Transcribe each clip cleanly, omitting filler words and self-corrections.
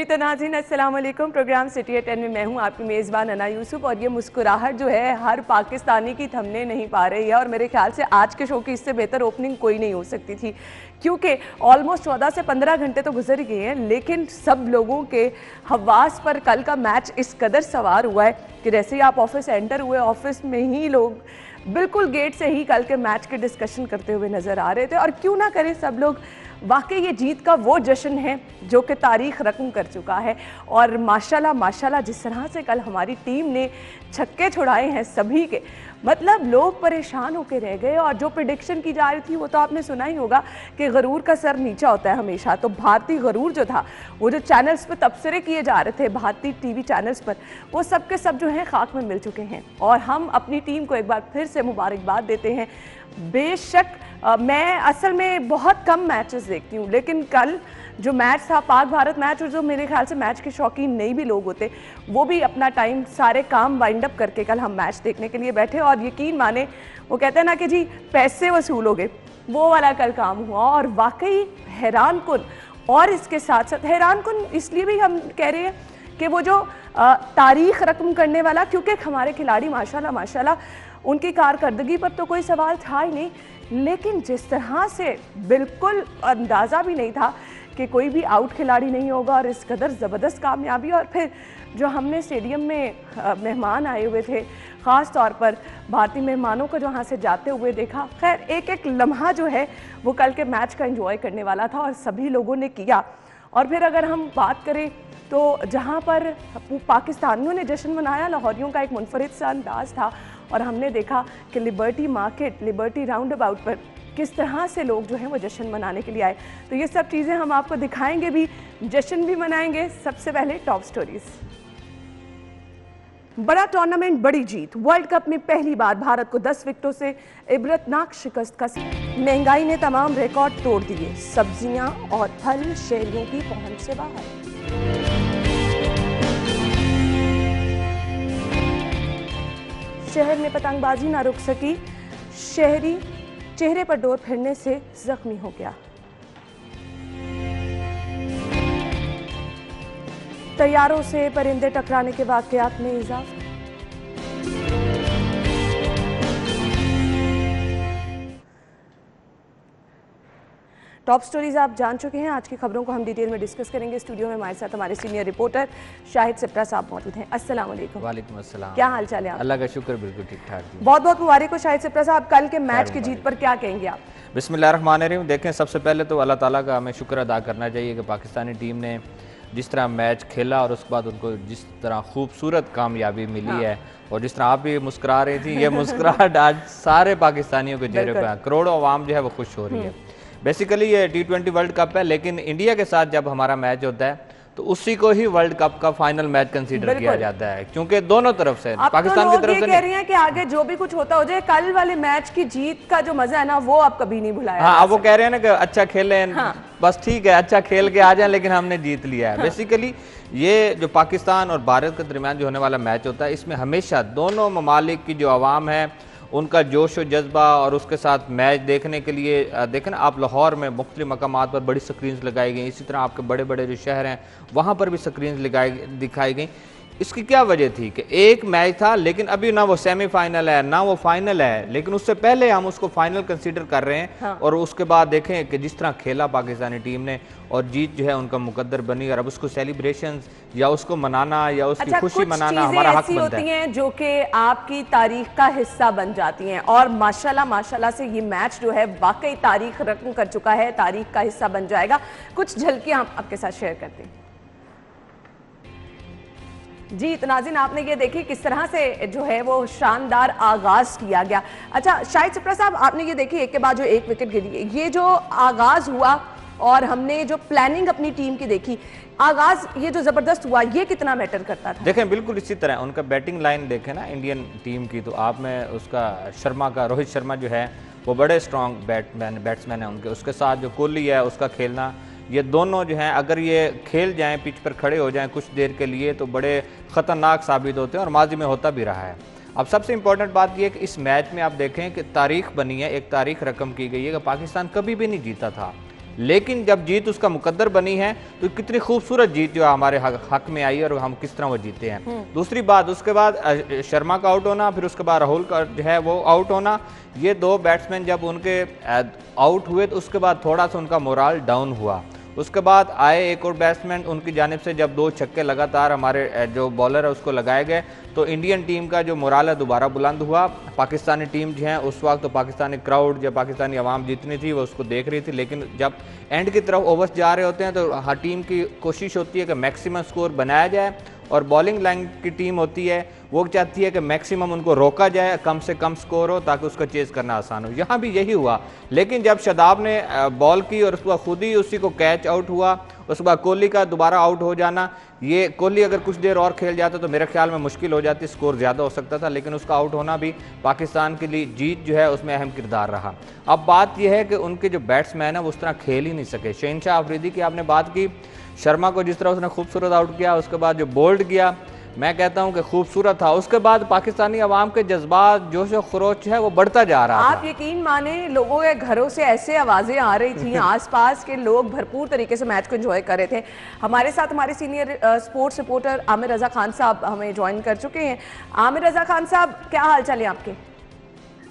तो नाज़रीन अस्सलाम वालेकुम। प्रोग्राम सिटी एट 10 में मैं हूं आपकी मेज़बान अना यूसुफ और ये मुस्कुराहट जो है हर पाकिस्तानी की थमने नहीं पा रही है और मेरे ख्याल से आज के शो की इससे बेहतर ओपनिंग कोई नहीं हो सकती थी, क्योंकि ऑलमोस्ट 14 से 15 घंटे तो गुजर ही गए हैं, लेकिन सब लोगों के हवास पर कल का मैच इस कदर सवार हुआ है कि जैसे ही आप ऑफिस एंटर हुए, ऑफिस में ही लोग बिल्कुल गेट से ही कल के मैच के डिस्कशन करते हुए नज़र आ रहे थे। और क्यों ना करें सब लोग, वाकई ये जीत का वो जश्न है जो कि तारीख रकम कर चुका है। और माशाल्लाह माशाल्लाह जिस तरह से कल हमारी टीम ने छक्के छुड़ाए हैं सभी के, मतलब लोग परेशान होकर रह गए। और जो प्रेडिक्शन की जा रही थी वो तो आपने सुना ही होगा कि गरूर का सर नीचा होता है हमेशा। तो भारतीय गरूर जो था, वो जो चैनल्स पर तबसरे किए जा रहे थे भारतीय टीवी चैनल्स पर, वो सब के सब जो हैं खाक में मिल चुके हैं। और हम अपनी टीम को एक बार फिर से मुबारकबाद देते हैं। बेशक मैं असल में बहुत कम मैचेस देखती हूँ, लेकिन कल जो मैच था पाक भारत मैच, और जो मेरे ख्याल से मैच के शौकीन नहीं भी लोग होते, वो भी अपना टाइम सारे काम वाइंड अप करके कल हम मैच देखने के लिए बैठे। और यकीन माने, वो कहते हैं ना कि जी पैसे वसूल हो गए, वो वाला कल काम हुआ। और वाकई हैरान कुन, और इसके साथ साथ हैरान कुन इसलिए भी हम कह रहे हैं कि वो जो तारीख रकम करने वाला, क्योंकि हमारे खिलाड़ी माशाल्लाह माशाल्लाह उनकी कारकर्दगी पर तो कोई सवाल था ही नहीं, लेकिन जिस तरह से बिल्कुल अंदाज़ा भी नहीं था कि कोई भी आउट खिलाड़ी नहीं होगा, और इस कदर ज़बरदस्त कामयाबी। और फिर जो हमने स्टेडियम में मेहमान आए हुए थे, ख़ास तौर पर भारतीय मेहमानों को जो यहाँ से जाते हुए देखा, खैर एक एक लम्हा जो है वो कल के मैच का एंजॉय करने वाला था और सभी लोगों ने किया। और फिर अगर हम बात करें तो जहाँ पर पाकिस्तानियों ने जश्न मनाया, लाहौरियों का एक मुनफरिद सा अंदाज़ था। और हमने देखा कि liberty market, liberty round about पर किस तरह से लोग जो हैं वो जश्न मनाने के लिए आए। तो ये सब चीज़ें हम आपको दिखाएंगे भी, जश्न भी मनाएंगे। सबसे पहले टॉप स्टोरीज। बड़ा टूर्नामेंट, बड़ी जीत। वर्ल्ड कप में पहली बार भारत को 10 विकेटों से इबरतनाक शिकस्त का। महंगाई ने तमाम रिकॉर्ड तोड़ दिए, सब्जियां और फल शहरियों की पहुंच से बाहर। शहर में पतंगबाजी ना रुक सकी, शहरी चेहरे पर डोर फिरने से जख्मी हो गया। तैयारों से परिंदे टकराने के वाकयात में इजाफा। टॉप स्टोरीज आप जान चुके हैं। आज की खबरों को हम डिटेल में डिस्कस करेंगे। स्टूडियो में हमारे साथ हमारे सीनियर रिपोर्टर शाहिद सिप्रा साहब मौजूद हैं। अस्सलाम वालेकुम। वालेकुम अस्सलाम। क्या हाल चाल है आप? अल्लाह का शुक्र, बिल्कुल ठीक ठाक। बहुत बहुत मुबारक हो शाहिद सिप्रा साहब, कल के मैच की जीत पर क्या कहेंगे आप? बिस्मिल्लाहिर्रहमानिर्रहीम। देखें, सबसे पहले तो अल्लाह ताला का हमें शुक्र अदा करना चाहिए कि पाकिस्तानी टीम ने जिस तरह मैच खेला और उसके बाद उनको जिस तरह खूबसूरत कामयाबी मिली है, और जिस तरह आप भी मुस्कुरा रही थी, ये मुस्कुराहट आज सारे पाकिस्तानियों के चेहरे पर, करोड़ों आवाम जो है वो खुश हो रही है। बेसिकली ये T20 वर्ल्ड कप है, लेकिन इंडिया के साथ जब हमारा मैच होता है तो उसी को ही वर्ल्ड कप का फाइनल मैच कंसीडर किया जाता है, क्योंकि दोनों तरफ से, पाकिस्तान की तरफ से कह रही हैं कि आगे जो भी कुछ होता हो जाए, कल वाले मैच की जीत का जो मजा है ना, वो आप कभी नहीं भुलाया। हाँ, अब वो कह रहे हैं ना कि अच्छा खेले, बस ठीक है, अच्छा खेल के आ जाए, लेकिन हमने जीत लिया है। बेसिकली ये जो पाकिस्तान और भारत के दरमियान जो होने वाला मैच होता है, इसमें हमेशा दोनों ममालिक की जो आवाम है उनका जोश और जज्बा, और उसके साथ मैच देखने के लिए देखें ना आप, लाहौर में मुख्तलिफ मकामात पर बड़ी स्क्रीन्स लगाई गई, इसी तरह आपके बड़े बड़े जो शहर हैं वहाँ पर भी स्क्रीन्स दिखाई गई। इसकी क्या वजह थी कि एक मैच था, लेकिन अभी ना वो सेमीफाइनल है ना वो फाइनल है, लेकिन उससे पहले हम उसको फाइनल कंसीडर कर रहे हैं। हाँ। और उसके बाद देखें कि जिस तरह खेला पाकिस्तानी टीम ने, और जीत जो है उनका मुकद्दर बनी, और अब उसको सेलिब्रेशंस या उसको मनाना या उसकी खुशी मनाना हमारा हक बनता है, जो कि आपकी तारीख का हिस्सा बन जाती हैं। और माशाल्लाह माशाल्लाह से ये मैच जो है वाकई तारीख रकम कर चुका है, तारीख का हिस्सा बन जाएगा। कुछ झलकियां हम आपके साथ शेयर करते हैं। जी नाज़रीन, आपने ये देखी किस तरह से जो है वो शानदार आगाज किया गया। अच्छा शाहिद सिप्रा साहब, आपने ये देखी एक के बाद जो एक विकेट गिरी, ये जो आगाज हुआ और हमने जो प्लानिंग अपनी टीम की देखी, आगाज ये जो जबरदस्त हुआ, ये कितना मैटर करता था? देखें, बिल्कुल इसी तरह उनका बैटिंग लाइन देखें ना इंडियन टीम की, तो आप में उसका शर्मा का, रोहित शर्मा जो है वो बड़े स्ट्रॉन्ग बैट्समैन है उनके, उसके साथ जो कोहली है उसका खेलना, ये दोनों जो हैं अगर ये खेल जाएं, पिच पर खड़े हो जाएं कुछ देर के लिए, तो बड़े ख़तरनाक साबित होते हैं, और माजी में होता भी रहा है। अब सबसे इम्पोर्टेंट बात यह है कि इस मैच में आप देखें कि तारीख बनी है, एक तारीख रकम की गई है कि पाकिस्तान कभी भी नहीं जीता था लेकिन जब जीत उसका मुकद्दर बनी है तो कितनी खूबसूरत जीत जो हमारे हक में आई और हम किस तरह वो जीते हैं। दूसरी बात, उसके बाद शर्मा का आउट होना, फिर उसके बाद राहुल का जो है वो आउट होना, ये दो बैट्समैन जब उनके आउट हुए तो उसके बाद थोड़ा सा उनका मोराल डाउन हुआ। उसके बाद आए एक और बैट्समैन, उनकी जानिब से जब 2 छक्के लगातार हमारे जो बॉलर है उसको लगाए गए तो इंडियन टीम का जो मोराल है दोबारा बुलंद हुआ। पाकिस्तानी टीम जो है उस वक्त तो पाकिस्तानी क्राउड, जब पाकिस्तानी आवाम जितनी थी वो उसको देख रही थी, लेकिन जब एंड की तरफ ओवर्स जा रहे होते हैं तो हर टीम की कोशिश होती है कि मैक्सिमम स्कोर बनाया जाए, और बॉलिंग लाइन की टीम होती है वो चाहती है कि मैक्सिमम उनको रोका जाए, कम से कम स्कोर हो ताकि उसको चेज़ करना आसान हो। यहाँ भी यही हुआ, लेकिन जब शादाब ने बॉल की और उसके बाद खुद ही उसी को कैच आउट हुआ, उसके बाद कोहली का दोबारा आउट हो जाना, ये कोहली अगर कुछ देर और खेल जाता तो मेरे ख्याल में मुश्किल हो जाती, स्कोर ज़्यादा हो सकता था, लेकिन उसका आउट होना भी पाकिस्तान के लिए जीत जो है उसमें अहम किरदार रहा। अब बात यह है कि उनके जो बैट्समैन है वो उस तरह खेल ही नहीं सके। शहनशाह अफरीदी की आपने बात की, शर्मा को जिस तरह उसने खूबसूरत आउट किया, उसके बाद जो बोल्ड किया मैं कहता हूं कि खूबसूरत था। उसके बाद पाकिस्तानी अवाम के जज्बात, जोश और खरोच है वो बढ़ता जा रहा आप यकीन माने लोगों के घरों से ऐसे आवाज़ें आ रही थी, आसपास के लोग भरपूर तरीके से मैच को एंजॉय कर रहे थे। हमारे साथ हमारे senior sports reporter Aamir Raza Khan साहब हमें ज्वाइन कर चुके हैं। आमिर रजा खान साहब, क्या हाल चाल है आपके?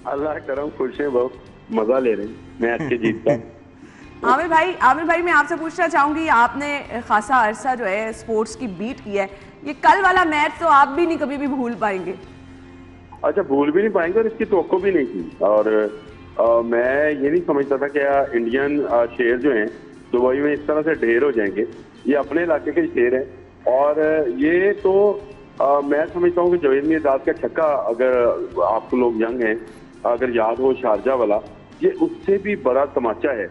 अल्लाह करम, खुश है, बहुत मजा ले रहे हैं मैच के जीत का। आमिर भाई मैं आपसे पूछना चाहूंगी, आपने खासा अरसा जो है स्पोर्ट्स की बीट की है, ये कल वाला मैच तो आप भी नहीं कभी भी भूल पाएंगे। अच्छा, भूल भी नहीं पाएंगे और इसकी तवक्को भी नहीं थी। और मैं ये नहीं समझता था कि इंडियन शेर जो हैं दुबई में इस तरह से ढेर हो जाएंगे। ये अपने इलाके के शेर हैं और ये तो मैं समझता हूँ कि जवेद मिर्जाज का छक्का, अगर आपको लोग यंग हैं अगर याद हो, शारजा वाला, ये उससे भी बड़ा तमाचा है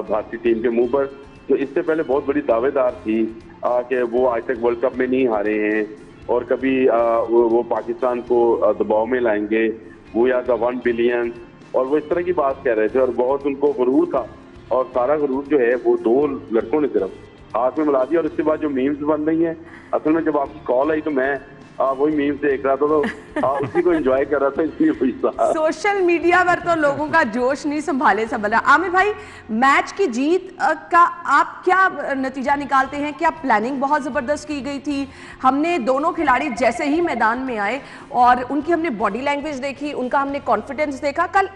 भारतीय टीम के मुंह पर। तो इससे पहले बहुत बड़ी दावेदार थी कि वो आज तक वर्ल्ड कप में नहीं हारे हैं और कभी वो पाकिस्तान को दबाव में लाएंगे, वो या द 1 बिलियन, और वो इस तरह की बात कह रहे थे और बहुत उनको गुरूर था। और सारा गुरूर जो है वो 2 लड़कों ने सिर्फ हाथ में मिला दिया। और उसके बाद जो मीम्स बन रही हैं, असल में जब आपकी कॉल आई तो मैं वही मीम देख रहा था तो उसी को एंजॉय कर रहा था, इसलिए पूछता। सोशल मीडिया पर तो लोगों का जोश नहीं संभाले संभाला। आमिर भाई, मैच की जीत का आप क्या नतीजा निकालते हैं? क्या प्लानिंग बहुत ज़बरदस्त की गई थी? हमने दोनों खिलाड़ी जैसे ही मैदान में आए और उनकी हमने बॉडी लैंग्वेज देखी, उनका हमने कॉन्फिडेंस देखा, कल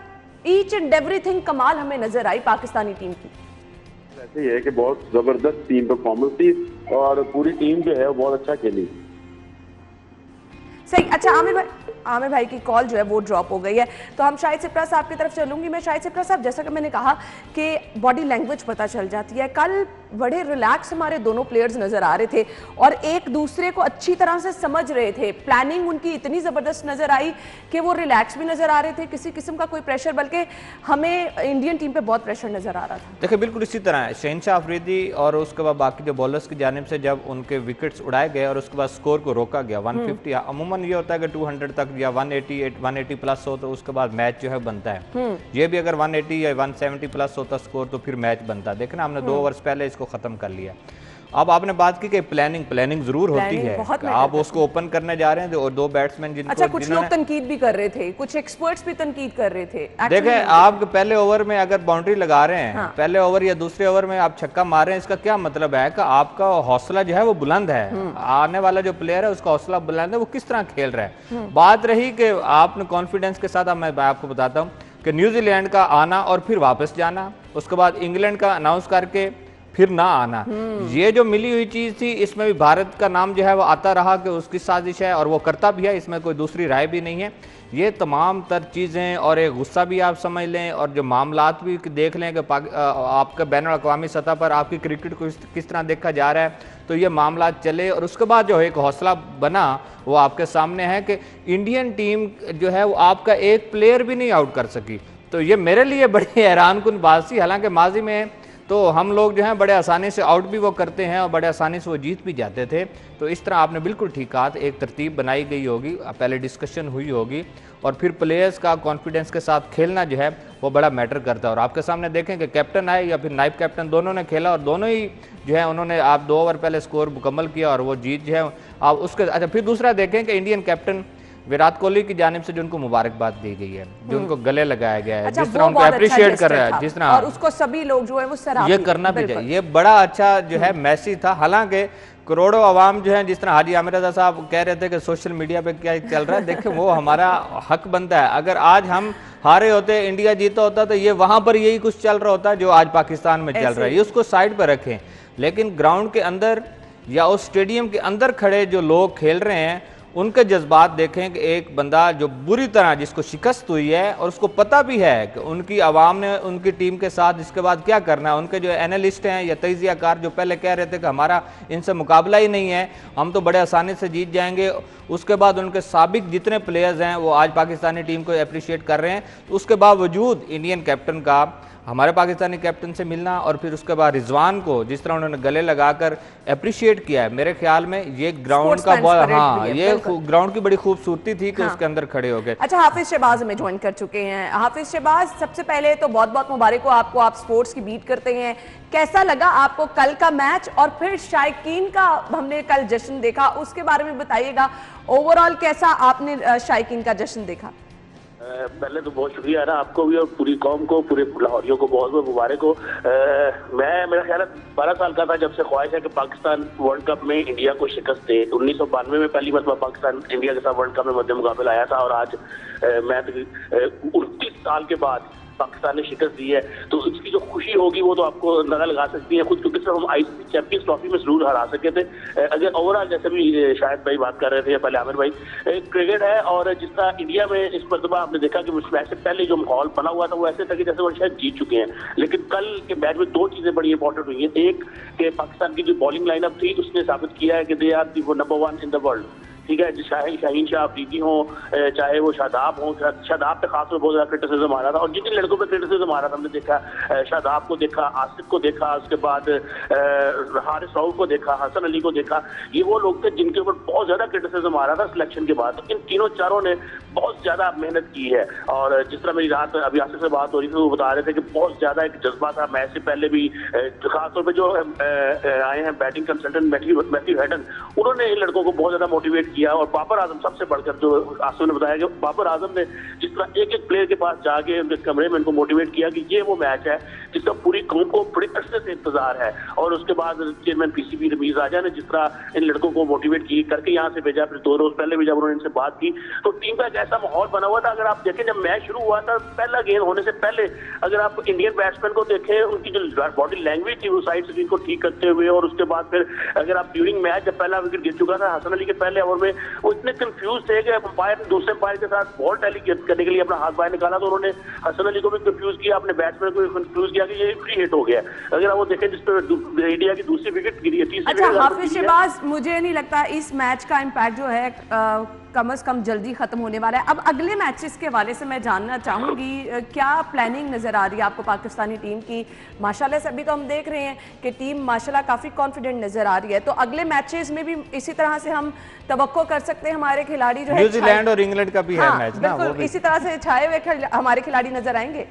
ईच एंड एवरीथिंग कमाल हमें नजर आई पाकिस्तानी टीम की। ऐसे ही है कि बहुत जबरदस्त टीम परफॉर्मेंस थी और पूरी टीम जो है वो बहुत अच्छा खेली। सही। अच्छा आमिर भाई की कॉल जो है वो ड्रॉप हो गई है, तो हम शाहिद सिप्रा साहब की तरफ चलूंगी। मैं शाहिद सिप्रा साहब, जैसा कि मैंने कहा कि बॉडी लैंग्वेज पता चल जाती है, कल बड़े रिलैक्स हमारे दोनों प्लेयर्स नजर आ रहे थे और एक दूसरे को अच्छी तरह से समझ रहे थे। प्लानिंग उनकी इतनी ज़बरदस्त नजर आई कि वो रिलैक्स भी नजर आ रहे थे, किसी किस्म का कोई प्रेशर, बल्कि हमें इंडियन टीम पे बहुत प्रेशर नजर आ रहा था। देखिए बिल्कुल इसी तरह है। शहनशाह अफरीदी और उसके बाद बाकी जो बॉलर्स की जानिब से जब उनके विकेट्स उड़ाए गए और उसके बाद स्कोर को रोका गया 150, अमूमन ये होता है कि 200 तक या 180 प्लस हो तो उसके बाद मैच जो है बनता है। ये भी अगर 180 या 170 प्लस होता स्कोर तो फिर मैच बनता। देखना हमने 2 ओवर्स पहले इसको खत्म कर लिया। अब आपने बात की कि प्लानिंग जरूर होती है, आप उसको ओपन करने जा रहे हैं और 2 बैट्समैन जिनको, अच्छा, कुछ लोग तनकीद भी कर रहे थे, कुछ एक्सपर्ट्स भी तनकीद कर रहे थे। देखें आप पहले ओवर में अगर बाउंड्री लगा रहे हैं, पहले ओवर या दूसरे ओवर में आप छक्का मार रहे हैं, इसका क्या मतलब है कि आपका हौसला जो है वो बुलंद है, आने वाला जो प्लेयर है उसका हौसला बुलंद है, वो किस तरह खेल रहा है। बात रही कि आपने कॉन्फिडेंस के साथ, मैं आपको बताता हूँ कि न्यूजीलैंड का आना और फिर वापस जाना, उसके बाद इंग्लैंड का अनाउंस करके फिर ना आना, ये जो मिली हुई चीज थी, इसमें भी भारत का नाम जो है वो आता रहा कि उसकी साजिश है और वो करता भी है, इसमें कोई दूसरी राय भी नहीं है। ये तमाम तर चीज़ें और एक गुस्सा भी आप समझ लें और जो मामलात भी देख लें कि आपका बैन अवी सतह पर आपकी क्रिकेट को किस तरह देखा जा रहा है, तो ये मामला चले और उसके बाद जो एक हौसला बना वो आपके सामने है कि इंडियन टीम जो है वो आपका एक प्लेयर भी नहीं आउट कर सकी। तो ये मेरे लिए बड़ी हैरान कुन बात थी। हालांकि माजी में तो हम लोग जो हैं बड़े आसानी से आउट भी वो करते हैं और बड़े आसानी से वो जीत भी जाते थे। तो इस तरह आपने बिल्कुल ठीक कहा, एक तरतीब बनाई गई होगी, पहले डिस्कशन हुई होगी और फिर प्लेयर्स का कॉन्फिडेंस के साथ खेलना जो है वो बड़ा मैटर करता है। और आपके सामने देखें कि कैप्टन आए या फिर नाइब कैप्टन, दोनों ने खेला और दोनों ही जो है उन्होंने आप 2 ओवर पहले स्कोर मुकम्मल किया और वो जीत जो है आप उसके। अच्छा, फिर दूसरा देखें कि इंडियन कैप्टन विराट कोहली की जानिब से जो उनको मुबारकबाद दी गई है, जो उनको गले लगाया गया है, अच्छा, जिस तरह उनको अप्रिशिएट कर रहा है, जिस तरह और उसको सभी लोग जो है वो सराहनीय, ये करना भी चाहिए, ये बड़ा अच्छा जो है मैसेज था। हालांकि करोड़ों आवाम जो है, जिस तरह हाजी आमिर रजा साहब कह रहे थे कि सोशल मीडिया पे क्या चल रहा है, देखिए वो हमारा हक बनता है। अगर आज हम हारे होते, इंडिया जीता होता, तो ये वहां पर यही कुछ चल रहा होता जो आज पाकिस्तान में चल रहा है, ये उसको साइड पर रखें। लेकिन ग्राउंड के अंदर या उस स्टेडियम के अंदर खड़े जो लोग खेल रहे हैं, उनके जज्बात देखें कि एक बंदा जो बुरी तरह जिसको शिकस्त हुई है और उसको पता भी है कि उनकी आवाम ने उनकी टीम के साथ इसके बाद क्या करना है, उनके जो एनालिस्ट हैं या तजियाकार जो पहले कह रहे थे कि हमारा इनसे मुकाबला ही नहीं है, हम तो बड़े आसानी से जीत जाएंगे, उसके बाद उनके साबिक जितने प्लेयर्स हैं वो आज पाकिस्तानी टीम को अप्रिशिएट कर रहे हैं। तो उसके बावजूद इंडियन कैप्टन का हमारे पाकिस्तानी कैप्टन से मिलना और फिर उसके बाद रिजवान को जिस तरह उन्होंने गले लगाकर अप्रिशिएट किया है, मेरे ख्याल में ये ग्राउंड का बहुत, हाँ, ये ग्राउंड की बड़ी खूबसूरती थी कि उसके अंदर खड़े हो गए। अच्छा, हाफिज शहबाज हमें ज्वाइन कर चुके हैं। हाफिज शहबाज, सबसे पहले तो बहुत बहुत मुबारक हो आपको, आप स्पोर्ट्स की बीट करते हैं। कैसा लगा आपको कल का मैच और फिर शायकीन का हमने कल जश्न देखा, उसके बारे में बताइएगा। ओवरऑल कैसा आपने शायकीन का जश्न देखा? पहले तो बहुत शुक्रिया है ना आपको भी और पूरी कौम को, पूरे लाहौरियों को बहुत बहुत मुबारक हो। मेरा ख्याल है 12 साल का था जब से ख्वाहिश है कि पाकिस्तान वर्ल्ड कप में इंडिया को शिकस्त दे। 1992 में पहली मरतबा पाकिस्तान इंडिया के साथ वर्ल्ड कप में मध्य मुकाबला आया था और आज मैं 29 साल के बाद पाकिस्तान ने शिकस्त दी है, तो इसकी जो खुशी होगी वो तो आपको अंदाजा लगा सकती है खुद, क्योंकि सिर्फ हम आईसीसी चैंपियंस ट्रॉफी में जरूर हरा सके थे। अगर ओवरऑल जैसे भी शायद भाई बात कर रहे थे या पहले आमिर भाई, क्रिकेट है और जिस तरह इंडिया में इस मरतबा आपने देखा कि मैच से पहले जो माहौल बना हुआ था वो ऐसे था कि जैसे वो शायद जीत चुके हैं। लेकिन कल के मैच में दो चीजें बड़ी इंपॉर्टेंट हुई है। एक कि पाकिस्तान की जो बॉलिंग लाइनअप थी उसने साबित किया है कि they are number 1 in the world. ठीक है, शाहीन शाह अफरीदी हो, चाहे वो शादाब हो, शादाब पे खासतौर बहुत ज्यादा क्रिटिसिज्म आ रहा था और जिन जिन लड़कों पे क्रिटिसिज्म आ रहा था हमने देखा, शादाब को देखा, आसिफ को देखा, उसके बाद हारिस राउफ को देखा, हसन अली को देखा, ये वो लोग थे जिनके ऊपर बहुत ज्यादा क्रिटिसिज्म आ रहा था सिलेक्शन के बाद। तो इन तीनों चारों ने बहुत ज्यादा मेहनत की है और जिस तरह मेरी रात अभी आसिफ से बात हो रही थी वो बता रहे थे कि बहुत ज्यादा एक जज्बा था मैच से पहले भी। खासतौर पर जो आए हैं बैटिंग कंसल्टेंट मैथ्यू हेडन, उन्होंने इन लड़कों को बहुत ज्यादा मोटिवेट किया और बाबर आजम सबसे बढ़कर, जो आसिफ ने बताया कि बाबर आजम ने जिस तरह एक एक प्लेयर के पास जाके उनके कमरे में उनको मोटिवेट किया कि ये वो मैच है जिसका पूरी कौम को बड़ी अरसे से इंतजार है। और उसके बाद चेयरमैन पीसीबी रमीज आजा ने जिस तरह इन लड़कों को मोटिवेट की करके यहाँ से भेजा, फिर 2 रोज पहले भी जब उन्होंने इनसे बात की तो टीम का एक ऐसा माहौल बना हुआ था। अगर आप देखें जब मैच शुरू हुआ था पहला गेंद होने से पहले, अगर आप इंडियन बैट्समैन को देखें उनकी जो बॉडी लैंग्वेज थी वो साइड स्क्रीन को ठीक करते हुए, और उसके बाद फिर अगर आप ड्यूरिंग मैच जब पहला विकेट गिर चुका था हसन अली के पहले ओवर में, वो इतने कंफ्यूज थे कि अंपायर ने दूसरे अंपायर के साथ बॉल टैली करने के लिए अपना हाथ बाहर निकाला तो उन्होंने हसन अली को भी कंफ्यूज किया, अपने बैट्समैन को भी कंफ्यूज किया कि ये फ्री हिट हो गया। अगर आप वो देखें जिस पर इंडिया की दूसरी विकेट गिरी है, तीसरी अच्छा हाफिज शहबाज, मुझे नहीं लगता इस मैच का इम्पैक्ट जो है कम से कम जल्दी खत्म होने वाला है। अब अगले मैचेस के हवाले से मैं जानना चाहूंगी क्या प्लानिंग नजर आ रही है आपको पाकिस्तानी टीम की? माशाल्लाह से अभी तो हम देख रहे हैं कि टीम माशाल्लाह काफी कॉन्फिडेंट नजर आ रही है, तो अगले मैचेस में भी इसी तरह से हम तवक्को कर सकते हैं हमारे खिलाड़ी जो है न्यूजीलैंड और इंग्लैंड का भी है मैच ना, बिल्कुल इसी तरह से छाए हुए हमारे खिलाड़ी नजर आएंगे?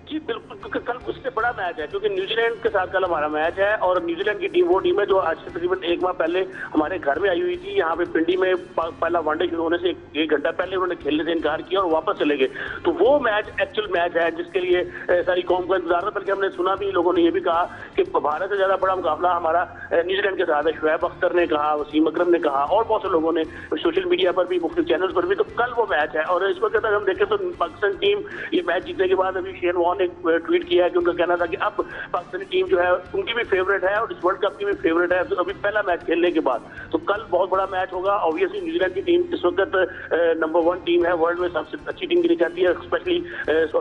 जी बिल्कुल, क्योंकि कल उससे बड़ा मैच है, क्योंकि न्यूजीलैंड के साथ कल हमारा मैच है और न्यूजीलैंड की टीम वो टीम है जो आज से तकरीबन 1 माह पहले हमारे घर में आई हुई थी। यहाँ पे पिंडी में पहला वनडे शुरू होने से 1 घंटा पहले उन्होंने खेलने से इनकार किया और वापस चले गए। तो वो मैच एक्चुअल मैच है जिसके लिए सारी कौम का इंतजार था। बल्कि हमने सुना भी, लोगों ने ये भी कहा कि भारत से ज्यादा बड़ा मुकाबला हमारा न्यूजीलैंड के साथ है। शुएब अख्तर ने कहा, वसीम अकरम ने कहा और बहुत से लोगों ने सोशल मीडिया पर भी, मुख्तलिफ चैनल पर भी। तो कल वो मैच है और इस वक्त अगर हम देखें तो पाकिस्तान टीम ये मैच जीतने के बाद अभी शेन वॉन ने ट्वीट किया है कि उनका कहना था कि अब पाकिस्तानी टीम जो है उनकी भी फेवरेट है और इस वर्ल्ड कप की भी फेवरेट है, तो अभी पहला मैच खेलने के बाद। तो कल बहुत बड़ा मैच होगा। ऑब्वियसली न्यूजीलैंड की टीम इस वक्त नंबर 1 टीम है वर्ल्ड में, सबसे अच्छी टीम गिनी जाती है, स्पेशली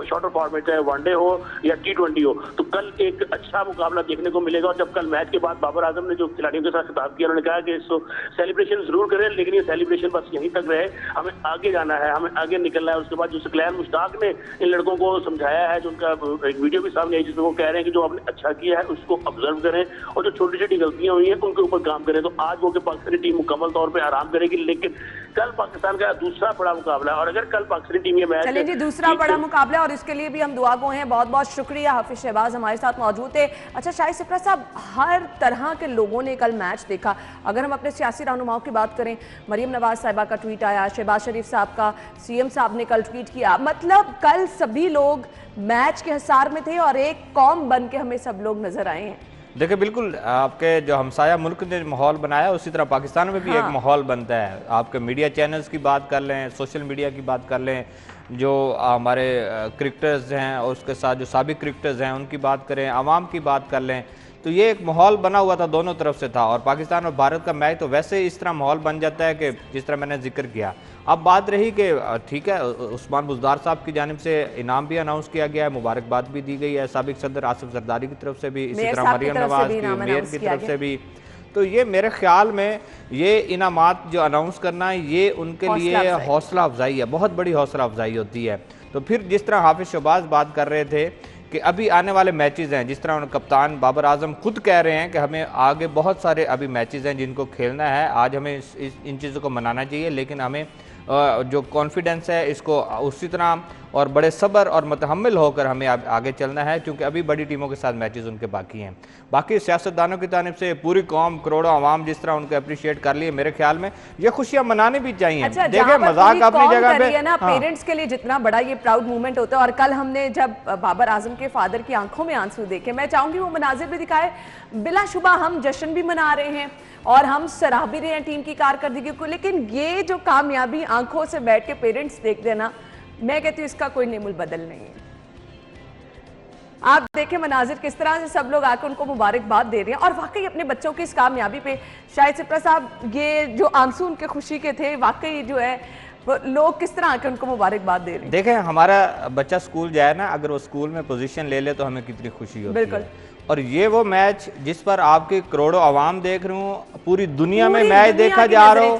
शॉर्टर फॉर्मेट, चाहे वनडे हो या T20 हो। तो कल एक अच्छा मुकाबला देखने को मिलेगा। और जब कल मैच के बाद बाबर आजम ने जो खिलाड़ियों के साथ खिताब किया, उन्होंने कहा कि इसको सेलिब्रेशन जरूर करें लेकिन ये सेलिब्रेशन बस यहीं तक रहे, हमें आगे जाना है, हमें आगे निकलना है। उसके बाद जो सकलैन मुश्ताक ने इन लड़कों को समझाया है, जो उनका एक वीडियो भी सामने आई जिसमें वो कह रहे हैं कि जो आपने अच्छा किया है उसको ऑब्जर्व करें और जो छोटी छोटी गलतियां हुई हैं उनके ऊपर काम करें। तो आज वो के पाकिस्तानी टीम मुकम्मल तौर पे आराम करेगी, लेकिन कल पाकिस्तान का दूसरा बड़ा मुकाबला है और अगर कल पाकिस्तानी टीम ये मैच चलिए जी, दूसरा बड़ा मुकाबला और इसके लिए भी हम दुआ गो हैं। बहुत बहुत शुक्रिया, हाफिज शहबाज हमारे साथ मौजूद थे। अच्छा शाहिद सिपरा साहब, हर तरह के लोगों ने कल मैच देखा। अगर हम अपने सियासी रहनुमाओं की बात करें, मरियम नवाज साहिबा का ट्वीट आया, शहबाज शरीफ साहब का, सीएम साहब ने कल ट्वीट किया, मतलब कल सभी लोग मैच के हिसार में थे और एक कौम बन के हमें सब लोग नजर आए हैं। देखिए बिल्कुल, आपके जो हमसाया मुल्क ने माहौल बनाया उसी तरह पाकिस्तान में भी एक माहौल बनता है। आपके मीडिया चैनल्स की बात कर लें, सोशल मीडिया की बात कर लें, जो हमारे क्रिकेटर्स हैं और उसके साथ जो साबिक क्रिकेटर्स हैं उनकी बात करें, आवाम की बात कर लें, तो ये एक माहौल बना हुआ था, दोनों तरफ से था। और पाकिस्तान और भारत का मैच तो वैसे इस तरह माहौल बन जाता है कि जिस तरह मैंने जिक्र किया। अब बात रही कि ठीक है, उस्मान बुज़दार साहब की जानिब से इनाम भी अनाउंस किया गया है, मुबारकबाद भी दी गई है साबिक सदर आसिफ जरदारी की तरफ से भी, इसी तरह मरियम नवाज की मेयर की तरफ से भी। तो ये मेरे ख्याल में ये इनामात जो अनाउंस करना है ये उनके लिए हौसला अफजाई है, बहुत बड़ी हौसला अफजाई होती है। तो फिर जिस तरह हाफिज शहबाज बात कर रहे थे कि अभी आने वाले मैचेस हैं, जिस तरह कप्तान बाबर आजम खुद कह रहे हैं कि हमें आगे बहुत सारे अभी मैचेस हैं जिनको खेलना है, आज हमें इन चीज़ों को मनाना चाहिए, लेकिन हमें जो कॉन्फिडेंस है इसको उसी तरह और बड़े सब्र और मुतहम्मिल होकर हमें आगे चलना है, क्योंकि अभी बड़ी टीमों के साथ मैचेस उनके बाकी हैं। बाकी सियासतदानों की जानिब से पूरी कौम, करोड़ों आवाम जिस तरह उनको अप्रिशिएट कर लिए, मेरे ख्याल में ये खुशियां मनानी भी चाहिए। अच्छा, देखिए मजाक अपनी जगह पे ना, पेरेंट्स के लिए जितना बड़ा ये प्राउड मूवमेंट होता है, और कल हमने जब बाबर आजम के फादर की आंखों में आंसू देखे, मैं चाहूंगी वो मनाजिर भी दिखाए। बिलाशुबा हम जश्न भी मना रहे हैं और हम सराह भी रहे हैं टीम की कारकर्दगी को, लेकिन ये जो कामयाबी आंखों से बैठ के पेरेंट्स देख देना, मैं कहती हूँ इसका कोई नेमुल बदल नहीं है। आप देखें मनाजिर किस तरह से सब लोग आकर उनको मुबारकबाद दे रहे हैं, और वाकई अपने बच्चों की इस कामयाबी पे शाहिद सिपरा साहब, ये जो आंसू उनके खुशी के थे, वाकई जो है लोग किस तरह आकर उनको मुबारकबाद दे रहे हैं। देखें हमारा बच्चा स्कूल जाए ना, अगर वो स्कूल में पोजीशन ले ले तो हमें कितनी खुशी होती है। और ये वो मैच जिस पर आपके करोड़ों आवाम देख रहे हूँ, पूरी दुनिया में मैच देखा जा रहा हो,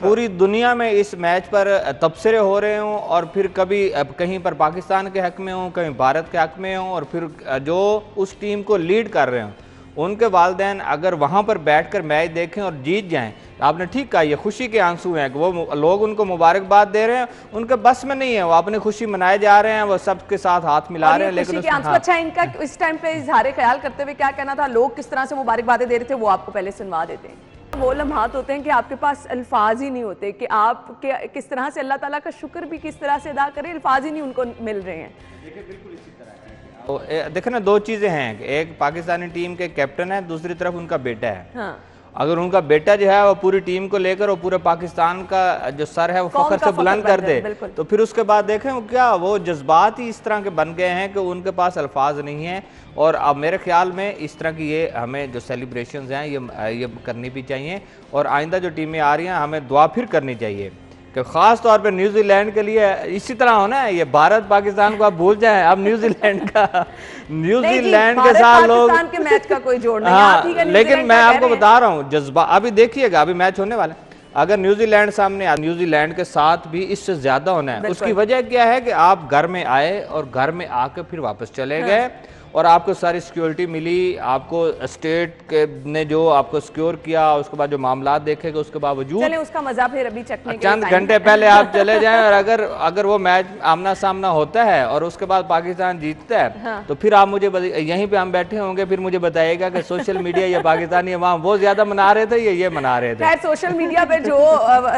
पूरी दुनिया में इस मैच पर तबसरे हो रहे हों, और फिर कभी कहीं पर पाकिस्तान के हक में हों, कहीं भारत के हक में हों, और फिर जो उस टीम को लीड कर रहे हों उनके वालिदैन अगर वहाँ पर बैठकर मैच देखें और जीत जाएं, आपने ठीक कहा, ये खुशी के आंसू हैं कि वो लोग उनको मुबारकबाद दे रहे हैं, उनके बस में नहीं है, वो अपनी खुशी मनाए जा रहे हैं, वो सबके साथ हाथ मिला रहे हैं, लेकिन अच्छा, इनका इस टाइम पे इजहार ख्याल करते हुए क्या कहना था, लोग किस तरह से मुबारकबादें दे रहे थे, वो आपको पहले सुनवा देते हैं। वो लम्हात होते हैं कि आपके पास अल्फाज ही नहीं होते कि आप किस तरह से अल्लाह ताला का शुक्र भी किस तरह से अदा करें, अल्फाज ही नहीं उनको मिल रहे हैं। बिल्कुल इसी तरह है। देखो ना, दो चीजें हैं, एक पाकिस्तानी टीम के कैप्टन है, दूसरी तरफ उनका बेटा है। हाँ। अगर उनका बेटा जो है वो पूरी टीम को लेकर और पूरे पाकिस्तान का जो सर है वो फख्र से बुलंद कर दे, तो फिर उसके बाद देखें वो क्या, वो जज्बात ही इस तरह के बन गए हैं कि उनके पास अल्फाज नहीं है। और अब मेरे ख्याल में इस तरह की ये हमें जो सेलिब्रेशंस हैं ये करनी भी चाहिए, और आइंदा जो टीमें आ रही हैं हमें दुआ फिर करनी चाहिए कि खास तौर पे न्यूजीलैंड के लिए इसी तरह होना है। ये भारत पाकिस्तान को आप भूल जाएं, अब न्यूजीलैंड के साथ लोग के मैच का कोई जोड़ नहीं। हाँ, लेकिन मैं आपको बता रहा हूँ जज्बा, अभी देखिएगा, अभी मैच होने वाला है, अगर न्यूजीलैंड सामने, न्यूजीलैंड के साथ भी इससे ज्यादा होना है। उसकी वजह क्या है कि आप घर में आए और घर में आकर फिर वापस चले गए, और आपको सारी सिक्योरिटी मिली, आपको स्टेट के ने जो आपको सिक्योर किया, उसके बाद जो मामला देखेगा उसके बावजूद चले उसका मजा फिर अभी चखने के चंद घंटे पहले आप चले जाएं, और अगर वो मैच आमना सामना होता है और उसके बाद पाकिस्तान जीतता है, हाँ। तो फिर आप मुझे यहीं पे हम बैठे होंगे, फिर मुझे बताइएगा कि सोशल मीडिया या पाकिस्तानी अवाम वो ज्यादा मना रहे थे या ये मना रहे थे। सोशल मीडिया पे जो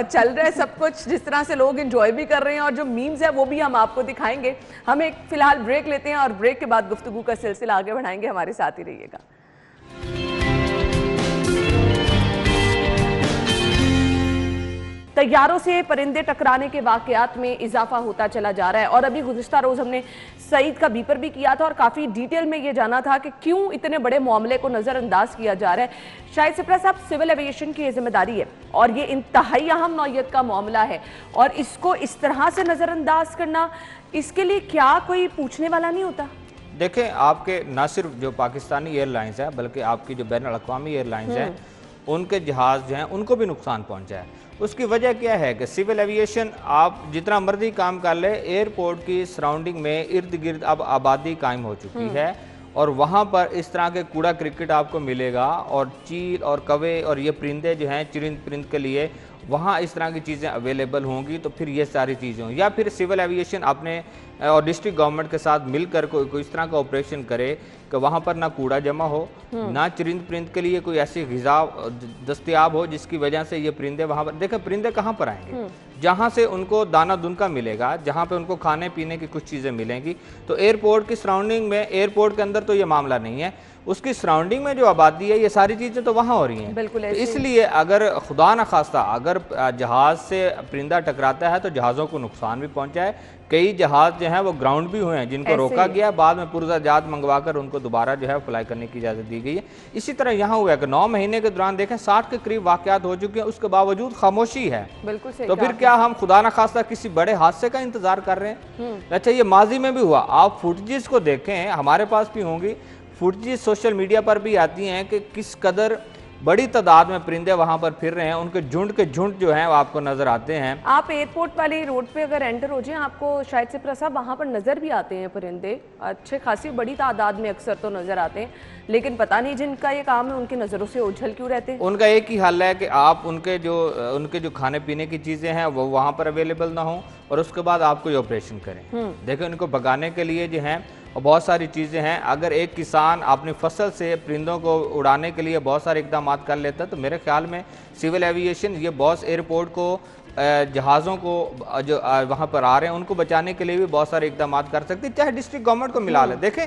चल रहा है सब कुछ, जिस तरह से लोग एंजॉय भी कर रहे हैं, और जो मीम्स है वो भी हम आपको दिखाएंगे। हम एक फिलहाल ब्रेक लेते हैं और ब्रेक के बाद गुफ्तगू का सिलसिला आगे बढ़ाएंगे, हमारे साथ ही रहिएगा। तैयारों से परिंदे टकराने के वाकयात में इजाफा होता चला जा रहा है, और अभी गुज़िश्ता रोज हमने सईद का बीपर भी किया था और काफी डिटेल में ये जाना था कि क्यों इतने बड़े मामले को नजरअंदाज किया जा रहा है। शाहिद सिपरा साहब, सिविल एविएशन की जिम्मेदारी है और ये इंतहाई अहम नौयत का मामला है, और इसको इस तरह से नजरअंदाज करना, इसके लिए क्या कोई पूछने वाला नहीं होता? देखें, आपके ना सिर्फ जो पाकिस्तानी एयरलाइंस है बल्कि आपकी जो बैन अल-अक़वामी एयरलाइंस हैं, उनके जहाज़ जो हैं उनको भी नुकसान पहुंचा है। उसकी वजह क्या है कि सिविल एविएशन आप जितना मर्जी काम कर ले, एयरपोर्ट की सराउंडिंग में इर्द गिर्द अब आबादी कायम हो चुकी है, और वहाँ पर इस तरह के कूड़ा क्रिकेट आपको मिलेगा, और चील और कौवे और ये परिंदे जो हैं चुरिंद परिंद के लिए वहाँ इस तरह की चीज़ें अवेलेबल होंगी, तो फिर ये सारी चीज़ें हों। या फिर सिविल एविएशन अपने और डिस्ट्रिक्ट गवर्नमेंट के साथ मिलकर कोई इस तरह का ऑपरेशन करे कि वहाँ पर ना कूड़ा जमा हो, ना चुरिंद परिंद के लिए कोई ऐसी ग़िज़ा दस्तयाब हो जिसकी वजह से ये परिंदे वहाँ पर, देखें परिंदे कहाँ पर आएंगे, जहाँ से उनको दाना दुनका मिलेगा, जहाँ पे उनको खाने पीने की कुछ चीज़ें मिलेंगी। तो एयरपोर्ट की सराउंडिंग में, एयरपोर्ट के अंदर तो ये मामला नहीं है, उसकी सराउंडिंग में जो आबादी है ये सारी चीज़ें तो वहाँ हो रही हैं। बिल्कुल तो इसलिए अगर खुदा न खास्ता अगर जहाज़ से परिंदा टकराता है तो जहाज़ों को नुकसान भी पहुँचाए। कई जहाज़ जो हैं वो ग्राउंड भी हुए हैं जिनको रोका गया, बाद में पुर्जाजात मंगवाकर उनको दोबारा जो है फ्लाई करने की इजाज़त दी गई है। इसी तरह यहाँ हुआ है कि 9 महीने के दौरान देखें 60 के करीब वाक़यात हो चुके हैं, उसके बावजूद खामोशी है। बिल्कुल सही। तो फिर क्या हम खुदा न खास्ता किसी बड़े हादसे का इंतजार कर रहे हैं? अच्छा, ये माजी में भी हुआ, आप फुटेजेस को देखें, हमारे पास भी होंगी फुटेजेस, सोशल मीडिया पर भी आती हैं कि किस कदर बड़ी तादाद में परिंदे वहाँ पर फिर रहे हैं, उनके झुंड के झुंड जो हैं वो आपको नजर आते हैं। आप एयरपोर्ट वाली रोड पे अगर एंटर हो जाएं, आपको शायद से प्रसाद वहाँ पर नज़र भी आते हैं परिंदे, अच्छे खासी बड़ी तादाद में अक्सर तो नज़र आते हैं, लेकिन पता नहीं जिनका ये काम है उनकी नज़रों से ओझल क्यों रहते हैं। उनका एक ही हल है कि आप उनके जो खाने पीने की चीज़ें हैं वो वहाँ पर अवेलेबल ना हो, और उसके बाद आप कोई ऑपरेशन करें। देखिए, उनको भगाने के लिए जो हैं और बहुत सारी चीज़ें हैं। अगर एक किसान अपनी फसल से परिंदों को उड़ाने के लिए बहुत सारे इकदाम कर लेता है, तो मेरे ख्याल में सिविल एविएशन ये बहुत एयरपोर्ट को, जहाज़ों को जो वहाँ पर आ रहे हैं उनको बचाने के लिए भी बहुत सारे इकदाम कर सकती है, चाहे डिस्ट्रिक्ट गवर्नमेंट को मिला ले। देखें,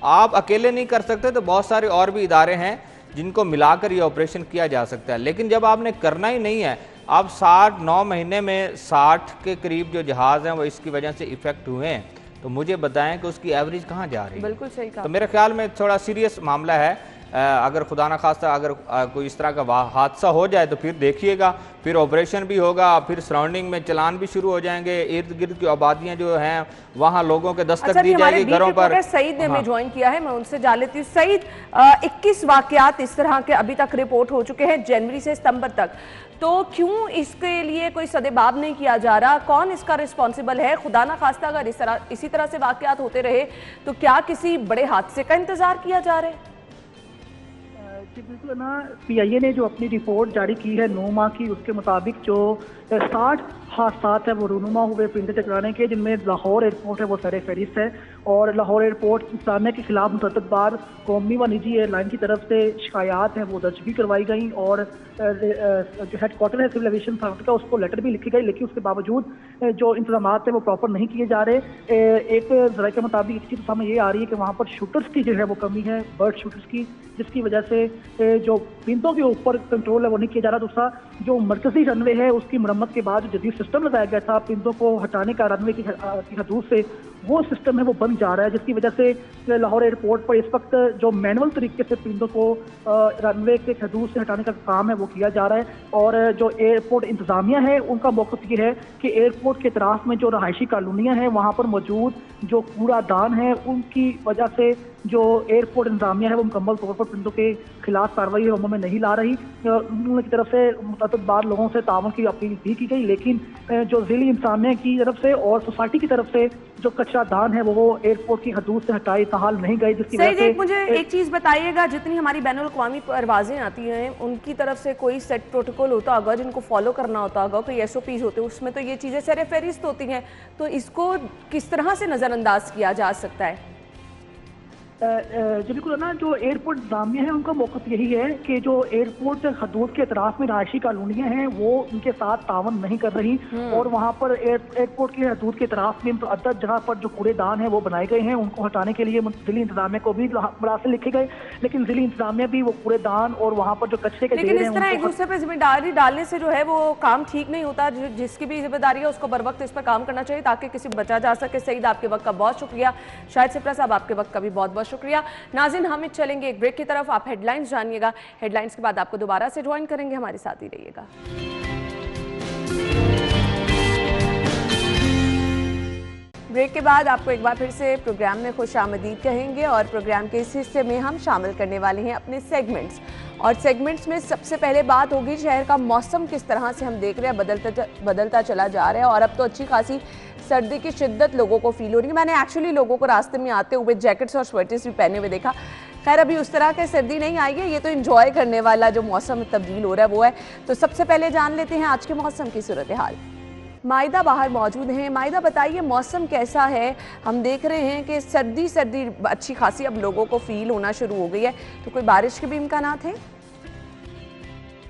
आप अकेले नहीं कर सकते, तो बहुत सारे और भी इदारे हैं जिनको मिलाकर ये ऑपरेशन किया जा सकता है। लेकिन जब आपने करना ही नहीं है, आप 9 महीने में 60 के करीब जो जहाज़ हैं वो इसकी वजह से इफ़ेक्ट हुए हैं, तो मुझे बताएं कि उसकी एवरेज कहाँ जा रही है। बिल्कुल सही कहा। तो मेरे ख्याल में थोड़ा सीरियस मामला है। अगर खुदा न खास्ता अगर कोई इस तरह का हादसा हो जाए तो फिर देखिएगा, फिर ऑपरेशन भी होगा, फिर सराउंडिंग में चलान भी शुरू हो जाएंगे, इर्द गिर्द की आबादियां जो हैं वहाँ लोगों के दस्तक दी जाएगी घरों पर। सईद ने हमें ज्वाइन किया है, मैं उनसे जान लेती हूँ। सईद, 21 वाकयात इस तरह के अभी तक रिपोर्ट हो चुके हैं जनवरी से सितंबर तक, तो क्यों इसके लिए कोई सदेबाब नहीं किया जा रहा? कौन इसका रिस्पॉन्सिबल है? खुदा ना खास्ता अगर इसी तरह से वाकयात होते रहे तो क्या किसी बड़े हादसे का इंतजार किया जा रहा है? जी बिल्कुल ना, PIA ने जो अपनी रिपोर्ट जारी की है 9 माह की, उसके मुताबिक जो 60 हादसा है वो रूनुमा हुए परिंदे टकराने के, जिनमें लाहौर एयरपोर्ट है वो सर फहरिस्त है। और लाहौर एयरपोर्ट इंतजामिया के खिलाफ मुतअद्दिद बार कौमी व निजी एयरलाइन की तरफ से शिकायत है वो दर्ज भी करवाई गई, और जो हेडक्वार्टर है सिविल एविएशन अथॉरिटी का उसको लेटर भी लिखी गई, लेकिन उसके बावजूद जो इंतजाम है वो प्रॉपर नहीं किए जा रहे। एक जरा के मुताबिक एक चीज़ सामने ये आ रही है कि वहाँ पर शूटर्स की जो है वो कमी है, बर्ड शूटर्स की, जिसकी वजह से जो परिंदों के ऊपर कंट्रोल है वो नहीं किया जा रहा। दूसरा, जो मरकजी रनवे है उसकी मरम्मत के बाद जो जदीद सिस्टम लगाया गया था परिंदों को हटाने का रनवे की हदूद से, वो सिस्टम है वो बंद जा रहा है, जिसकी वजह से लाहौर एयरपोर्ट पर इस वक्त जो मैनुअल तरीके से परिंदों को रनवे के हदूद से हटाने का काम है वो किया जा रहा है। और जो एयरपोर्ट इंतजामिया है उनका मौक़िफ़ ये है कि एयरपोर्ट के इतराफ़ में जो रहायशी कॉलोनियाँ हैं वहाँ पर मौजूद जो कूड़ादान है उनकी वजह से जो एयरपोर्ट इंतजामिया है वो मुकम्मल तौर पर परिंदों के खिलाफ कार्रवाई अमल में नहीं ला रही। उनकी तरफ से मुतअद्दिद बार लोगों से तावन की अपील भी की गई, लेकिन जो ज़िली इंतजामिया की तरफ से और सोसाइटी की तरफ से जो कचरा दान है वो एयरपोर्ट की हदूद से हटाए ताहाल नहीं गए, जिसकी वजह से। मुझे एक चीज़ बताइएगा, जितनी हमारी बैनुल अक़वामी परवाजें आती हैं उनकी तरफ से कोई सेट प्रोटोकॉल होता होगा जिनको फॉलो करना होता होगा, कोई SOPs होते हैं, उसमें तो ये चीज़ें सर फहरिस्त होती हैं, तो इसको किस तरह से नज़रअंदाज किया जा सकता है? जी बिल्कुल ना, जो एयरपोर्ट इंतजामिया है उनका मौक़िफ़ यही है कि जो एयरपोर्ट हदूद के अतराफ़ में रहायशी कॉलोनियाँ हैं वो उनके साथ तावन नहीं कर रही, और वहाँ पर एयरपोर्ट के हदूद के अतराफ़ में मुतअद्दिद जगह पर जो कूड़ेदान है वो बनाए गए हैं, उनको हटाने के लिए ज़िली इंतजामिया को भी मरासिल लिखे गए, लेकिन ज़िली इंतजामिया भी वो कूड़ेदान और वहाँ पर जो कचरे के लेकिन इस तरह एक दूसरे पर जिम्मेदारी डालने से जो है वो काम ठीक नहीं होता। जिसकी भी जिम्मेदारी है उसको बर वक्त इस पर काम करना चाहिए ताकि किसी बचा जा सके। सईद, आपके वक्त का बहुत शुक्रिया। शाहिद सिप्रा साहब, आपके वक्त का भी बहुत बहुत शुक्रिया। नाज़रीन, हम चलेंगे एक ब्रेक की तरफ, आप हेडलाइंस जानिएगा, हेडलाइंस के बाद आपको दोबारा से ज्वाइन करेंगे, हमारे साथ ही रहिएगा। ब्रेक के बाद आपको एक बार फिर से प्रोग्राम में खुश आमदीद कहेंगे, और प्रोग्राम के इस हिस्से में हम शामिल करने वाले हैं अपने सेगमेंट्स, और सेगमेंट्स में सबसे पहले बात होगी शहर का मौसम किस तरह से हम देख रहे हैं बदलता चला जा रहा है, और अब तो अच्छी खासी सर्दी की शिद्दत लोगों को फील हो रही है। मैंने एक्चुअली लोगों को रास्ते में आते हुए जैकेट्स और स्वेटर्स भी पहने हुए देखा। खैर अभी उस तरह के सर्दी नहीं आई है, ये तो एंजॉय करने वाला जो मौसम तब्दील हो रहा है वो है। तो सबसे पहले जान लेते हैं आज के मौसम की सूरत हाल। माइदा बाहर मौजूद हैं। माइदा बताइए मौसम कैसा है? हम देख रहे हैं कि सर्दी सर्दी अच्छी खासी अब लोगों को फील होना शुरू हो गई है, तो कोई बारिश के भी इम्कानात हैं?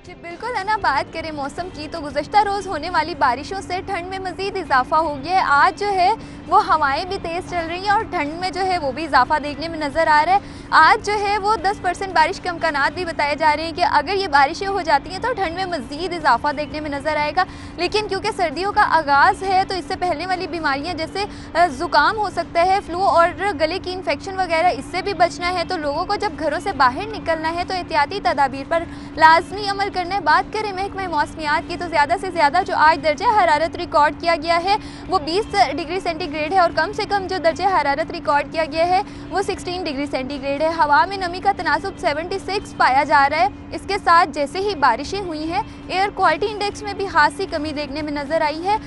जी बिल्कुल है ना, बात करें मौसम की तो गुज़श्ता रोज़ होने वाली बारिशों से ठंड में मज़ीद इजाफा हो गया है। आज जो है वो हवाएं भी तेज़ चल रही हैं और ठंड में जो है वो भी इजाफा देखने में नज़र आ रहा है। आज जो है वो 10% बारिश के इम्कानात भी बताए जा रहे हैं कि अगर ये बारिशें हो जाती हैं तो ठंड में मज़ीद इजाफा देखने में नज़र आएगा। लेकिन क्योंकि सर्दियों का आगाज़ है तो इससे पहले वाली बीमारियाँ जैसे ज़ुकाम हो सकता है, फ्लू और गले की इन्फेक्शन वगैरह, इससे भी बचना है। तो लोगों को जब घरों से बाहर निकलना है तो एहतियाती तदाबीर पर लाजमी अमल करना है। बात करें महकमा मौसमियात की तो ज़्यादा से ज़्यादा जो आज दर्जा हरारत रिकॉर्ड किया गया है वो 20 डिग्री सेंटीग्रेड है और कम से कम जो दर्जा हरारत रिकॉर्ड किया गया है वो 16 डिग्री सेंटीग्रेड है। हवा में नमी का तनासुब 76 पाया जा रहा है। इसके साथ जैसे ही बारिशें हुई हैं एयर क्वालिटी इंडेक्स में भी खासी कमी देखने में नज़र आई है।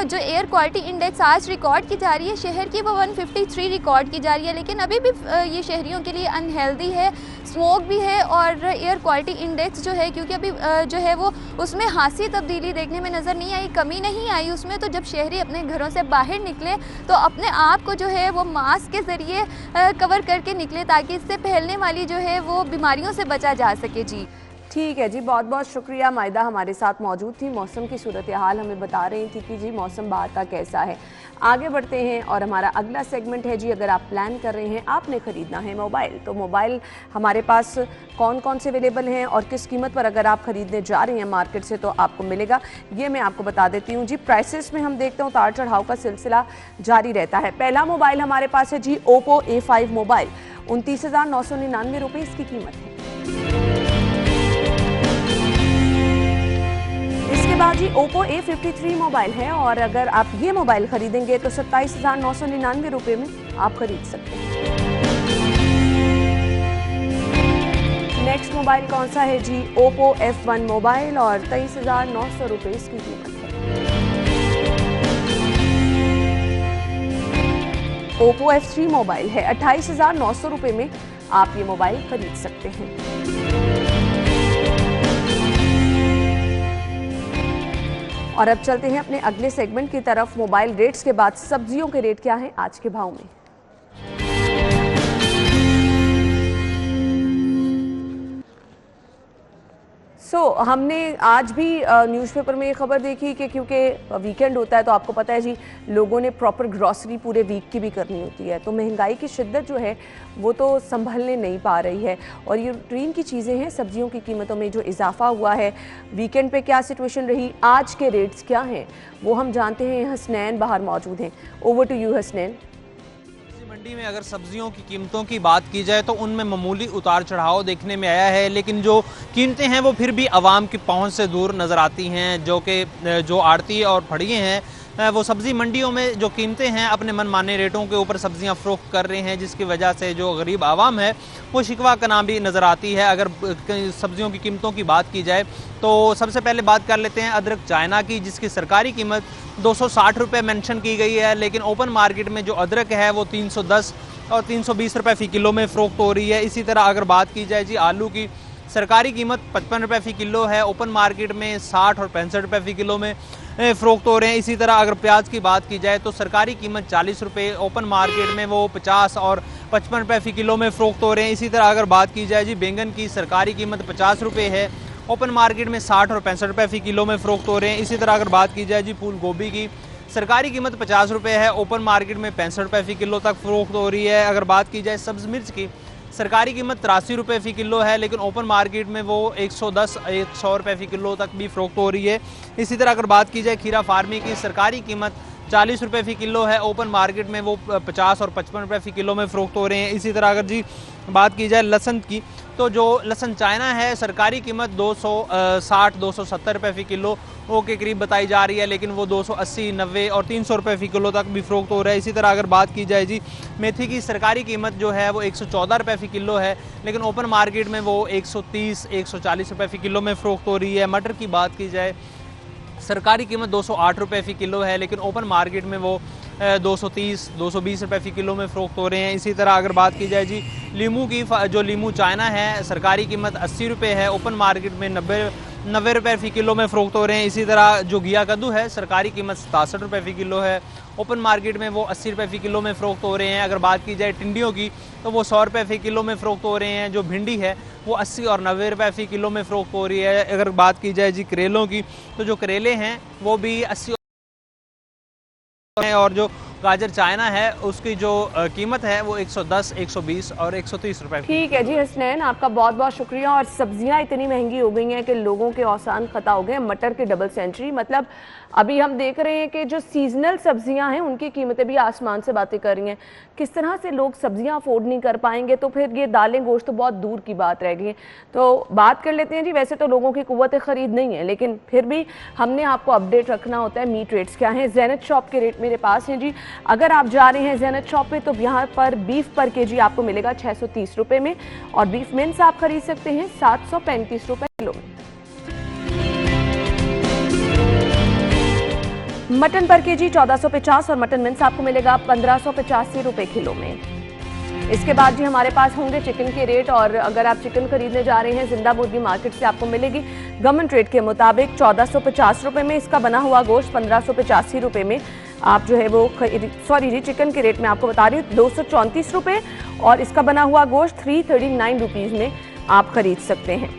जो एयर क्वालिटी इंडेक्स आज रिकॉर्ड की जा रही है शहर की वो 153 रिकॉर्ड की जा रही है, लेकिन अभी भी ये शहरियों के लिए अनहेल्दी है। स्मोक भी है और एयर क्वालिटी इंडेक्स जो है क्योंकि अभी जो है वो उसमें खासी तब्दीली देखने में नज़र नहीं आई, कमी नहीं आई उसमें। तो जब शहरी अपने घरों से बाहर निकले तो अपने आप को जो है वो मास्क के ज़रिए कवर करके निकले ताकि इससे फैलने वाली जो है वो बीमारियों से बचा जा सके। जी ठीक है जी, बहुत बहुत शुक्रिया। माइदा हमारे साथ मौजूद थी, मौसम की सूरत हाल हमें बता रही थी कि जी मौसम बाहर का कैसा है। आगे बढ़ते हैं और हमारा अगला सेगमेंट है जी, अगर आप प्लान कर रहे हैं आपने ख़रीदना है मोबाइल, तो मोबाइल हमारे पास कौन कौन से अवेलेबल हैं और किस कीमत पर अगर आप ख़रीदने जा रहे हैं मार्केट से तो आपको मिलेगा, ये मैं आपको बता देती हूँ जी। प्राइसेस में हम देखते हैं उतार चढ़ाव का सिलसिला जारी रहता है। पहला मोबाइल हमारे पास है जी ओप्पो A5 मोबाइल, 29,999 रुपये इसकी कीमत है। इसके बाद जी ओप्पो A53 मोबाइल है और अगर आप ये मोबाइल खरीदेंगे तो 27,999 रुपये में आप खरीद सकते हैं। नेक्स्ट मोबाइल कौन सा है जी? ओप्पो F1 मोबाइल और 23,900 रुपये इसकी कीमत है। ओप्पो F3 मोबाइल है, 28,900 रुपये में आप ये मोबाइल खरीद सकते हैं। और अब चलते हैं अपने अगले सेगमेंट की तरफ। मोबाइल रेट्स के बाद सब्जियों के रेट क्या हैं आज के भाव में? हमने आज भी न्यूज़पेपर में ये खबर देखी कि क्योंकि वीकेंड होता है तो आपको पता है जी लोगों ने प्रॉपर ग्रॉसरी पूरे वीक की भी करनी होती है, तो महंगाई की शिद्दत जो है वो तो संभलने नहीं पा रही है और ये रूटीन की चीज़ें हैं। सब्जियों की कीमतों में जो इजाफा हुआ है, वीकेंड पे क्या सिचुएशन रही, आज के रेट्स क्या हैं, वो हम जानते हैं। हसनैन बाहर मौजूद हैं, ओवर टू यू हसनैन। मंडी में अगर सब्जियों की कीमतों की बात की जाए तो उनमें मामूली उतार चढ़ाव देखने में आया है, लेकिन जो कीमतें हैं वो फिर भी आवाम की पहुंच से दूर नज़र आती हैं। जो आड़ती और फड़िए हैं वो सब्ज़ी मंडियों में जो कीमतें हैं अपने मनमाने रेटों के ऊपर सब्जियां फ़रोख्त कर रहे हैं, जिसकी वजह से जो गरीब आवाम है वो शिकवा कना भी नज़र आती है। अगर सब्जियों की कीमतों की बात की जाए तो सबसे पहले बात कर लेते हैं अदरक चाइना की, जिसकी सरकारी कीमत 260 रुपये मेंशन की गई है, लेकिन ओपन मार्केट में जो अदरक है वो 310 और 320 रुपये फ़ी किलो में फ़रोख्त हो रही है। इसी तरह अगर बात की जाए जी आलू की, सरकारी कीमत 55 रुपये फ़ी किलो है, ओपन मार्केट में 60 और 65 रुपये फ़ी किलो में फ़रोख्त हो रहे हैं। इसी तरह अगर प्याज की बात की जाए तो सरकारी कीमत 40 रुपये, ओपन मार्केट में वो 50 और 55 रुपये फ़ी किलो में फ़रोख्त हो रहे हैं। इसी तरह अगर बात की जाए जी बैंगन की, सरकारी कीमत 50 रुपये है, ओपन मार्केट में 60 और 65 रुपये फ़ी किलो में फ़रोख्त हो रहे हैं। इसी तरह अगर बात की जाए जी फूल गोभी की, सरकारी कीमत 50 रुपये है, ओपन मार्केट में 65 रुपये फ़ी किलो तक फ़रोख्त हो रही है। अगर बात की जाए सब्ज़ मिर्च की, सरकारी कीमत 83 रुपये फ़ी किलो है, लेकिन ओपन मार्केट में वो 110-100 रुपये फ़ी किलो तक भी फ़रोख्त हो रही है। इसी तरह अगर बात की जाए खीरा फार्मी की, सरकारी कीमत 40 रुपये फ़ी किलो है, ओपन मार्केट में वो 50 और 55 रुपये फ़ी किलो में फ़रोख्त हो रहे हैं। इसी तरह अगर जी बात की जाए लहसुन की, तो जो लहसुन चाइना है सरकारी कीमत 260-270 रुपये फ़ी किलो के करीब बताई जा रही है, लेकिन वो 280, 90 और 300 रुपये फ़ी किलो तक भी फ़रोख्त हो रहा है। इसी तरह अगर बात की जाए जी मेथी की, सरकारी कीमत जो है वो 114 रुपये फ़ी किलो है, लेकिन ओपन मार्केट में वो 130-140 रुपये फ़ी किलो में फ़रोख्त हो रही है। मटर की बात की जाए, सरकारी कीमत 208 रुपये फ़ी किलो है, लेकिन ओपन मार्केट में वो 230 220 रुपये फ़ी किलो में फ़रोख्त हो रहे हैं। इसी तरह अगर बात की जाए जी लीमू की, जो लीमू चाइना है, सरकारी कीमत 80 रुपये है, ओपन मार्केट में 90 रुपये फ़ी किलो में फ़रोख्त हो रहे हैं। इसी तरह जो घिया कद्दू है, सरकारी कीमत 67 रुपये फ़ी किलो है, ओपन मार्केट में वो 80 रुपये फ़ी किलो में फ़रोख्त हो रहे हैं। अगर बात की जाए टिंडियों की तो वो 100 रुपये फ़ी किलो में फ़रोख्त हो रहे हैं। जो भिंडी है वो 80 और 90 रुपये फ़ी किलो में फ़रोख्त हो रही है। अगर बात की जाए जी करेलों की, तो जो करेले हैं वो भी 80 और जो गाजर चाइना है उसकी जो कीमत है वो 110, 120 और 130 रुपए। ठीक है जी हसनैन, आपका बहुत बहुत शुक्रिया। और सब्जियां इतनी महंगी हो गई हैं कि लोगों के औसान खता हो गए। मटर के डबल सेंचुरी, मतलब अभी हम देख रहे हैं कि जो सीजनल सब्जियां हैं उनकी कीमतें भी आसमान से बातें कर रही हैं। किस तरह से लोग सब्जियां अफोर्ड नहीं कर पाएंगे, तो फिर ये दालें गोश्त तो बहुत दूर की बात रह गई है। तो बात कर लेते हैं जी, वैसे तो लोगों की कुव्वत खरीद नहीं है, लेकिन फिर भी हमने आपको अपडेट रखना होता है। मीट रेट्स क्या हैं? ज़ैनत शॉप के रेट मेरे पास हैं जी। अगर आप जा रहे हैं ज़ैनत शॉप पे तो यहाँ पर बीफ पर केजी आपको मिलेगा 630 रुपये में, और बीफ मिन्स आप खरीद सकते हैं 735 रुपये किलो में। मटन पर केजी 1450 और मटन मिन्स आपको मिलेगा 1585 रुपये किलो में। इसके बाद जी हमारे पास होंगे चिकन के रेट, और अगर आप चिकन खरीदने जा रहे हैं जिंदा मुर्गी मार्केट से आपको मिलेगी गवर्नमेंट रेट के मुताबिक 1450 रुपये में। इसका बना हुआ गोश्त 1585 रुपये में आप जो है वो सॉरी जी चिकन के रेट में आपको बता रही हूँ 234 रुपये, और इसका बना हुआ गोश्त 339 रुपीज़ में आप खरीद सकते हैं।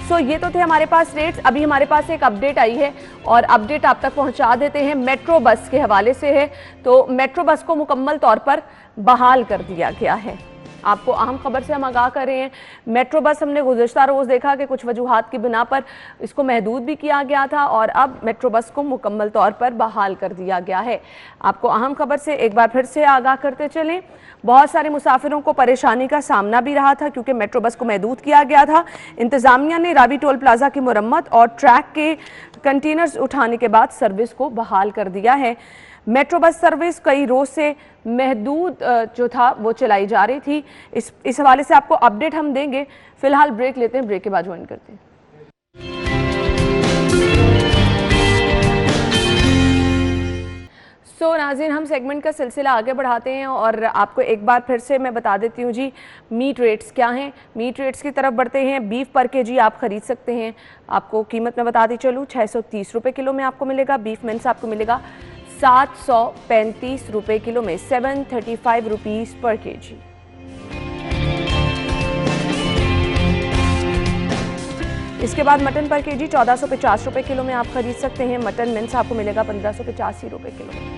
सो ये तो थे हमारे पास रेट्स। अभी हमारे पास एक अपडेट आई है और अपडेट आप तक पहुंचा देते हैं। मेट्रो बस के हवाले से है। तो मेट्रो बस को मुकम्मल तौर पर बहाल कर दिया गया है। आपको अहम खबर से हम आगाह कर रहे हैं। मेट्रो बस हमने गुज़श्ता रोज़ देखा कि कुछ वजूहात की बिना पर इसको महदूद भी किया गया था, और अब मेट्रो बस को मुकम्मल तौर पर बहाल कर दिया गया है। आपको अहम खबर से एक बार फिर से आगाह करते चलें। बहुत सारे मुसाफिरों को परेशानी का सामना भी रहा था क्योंकि मेट्रो बस को महदूद किया गया था। इंतज़ामिया ने रावी टोल प्लाजा की मुरम्मत और ट्रैक के कंटेनर्स उठाने के बाद सर्विस को बहाल कर दिया है। मेट्रो बस सर्विस कई रोज से महदूद जो था वो चलाई जा रही थी। इस हवाले से आपको अपडेट हम देंगे। फिलहाल ब्रेक लेते हैं, ब्रेक के बाद ज्वाइन करते हैं। सो नाज़रीन, हम सेगमेंट का सिलसिला आगे बढ़ाते हैं और आपको एक बार फिर से मैं बता देती हूँ जी मीट रेट्स क्या हैं। मीट रेट्स की तरफ बढ़ते हैं। बीफ पर केजी आप ख़रीद सकते हैं, आपको कीमत मैं बताती चलूँ 630 रुपये किलो में आपको मिलेगा। बीफ मिन्स आपको मिलेगा 735 रुपये किलो में, 735 रुपीज़ पर केजी। इसके बाद मटन पर केजी 1450 रुपये किलो में आप खरीद सकते हैं। मटन मिन्स आपको मिलेगा 1585 रुपये किलो में।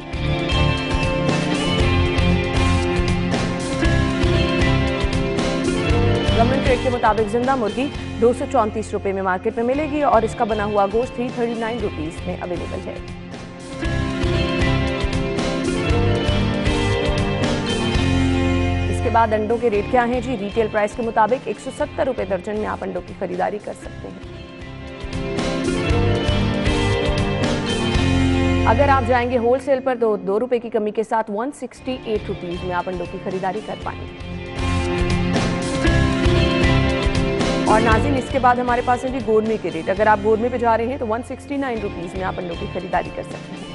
गवर्नमेंट रेट के मुताबिक जिंदा मुर्गी 234 रुपये में मार्केट में मिलेगी और इसका बना हुआ गोश्त 339 रुपीज़ में अवेलेबल है। इसके बाद अंडों के रेट क्या हैं जी? रिटेल प्राइस के मुताबिक 170 रुपये दर्जन में आप अंडों की खरीदारी कर सकते हैं। अगर आप जाएंगे होलसेल पर तो 2 रुपये की कमी के साथ 168 रुपीज़ में आप अंडों की खरीदारी कर पाएंगे। और नाज़रीन, इसके बाद हमारे पास है जी गोरमे के रेट। अगर आप गोरमे पे जा रहे हैं तो 169 रुपीज़ में आप अंडों की खरीदारी कर सकते हैं।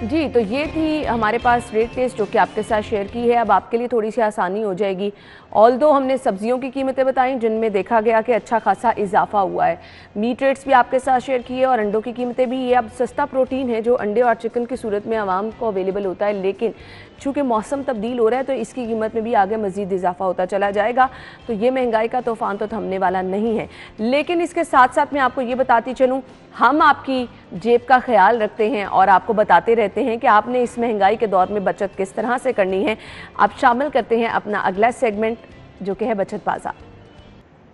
जी, तो ये थी हमारे पास रेट लिस्ट जो कि आपके साथ शेयर की है। अब आपके लिए थोड़ी सी आसानी हो जाएगी। ऑल्दो हमने सब्जियों की कीमतें बताई जिनमें देखा गया कि अच्छा खासा इजाफा हुआ है। मीट रेट्स भी आपके साथ शेयर किए और अंडों की कीमतें भी। ये अब सस्ता प्रोटीन है जो अंडे और चिकन की सूरत में आवाम को अवेलेबल होता है, लेकिन चूँकि मौसम तब्दील हो रहा है तो इसकी कीमत में भी आगे मज़ीद इजाफा होता चला जाएगा। तो ये महंगाई का तूफ़ान तो थमने वाला नहीं है। लेकिन इसके साथ साथ मैं आपको ये बताती चलूँ, हम आपकी जेब का ख्याल रखते हैं और आपको बताते रहते हैं कि आपने इस महंगाई के दौर में बचत किस तरह से करनी है। आप शामिल करते हैं अपना अगला सेगमेंट जो कि है बचत बाजार।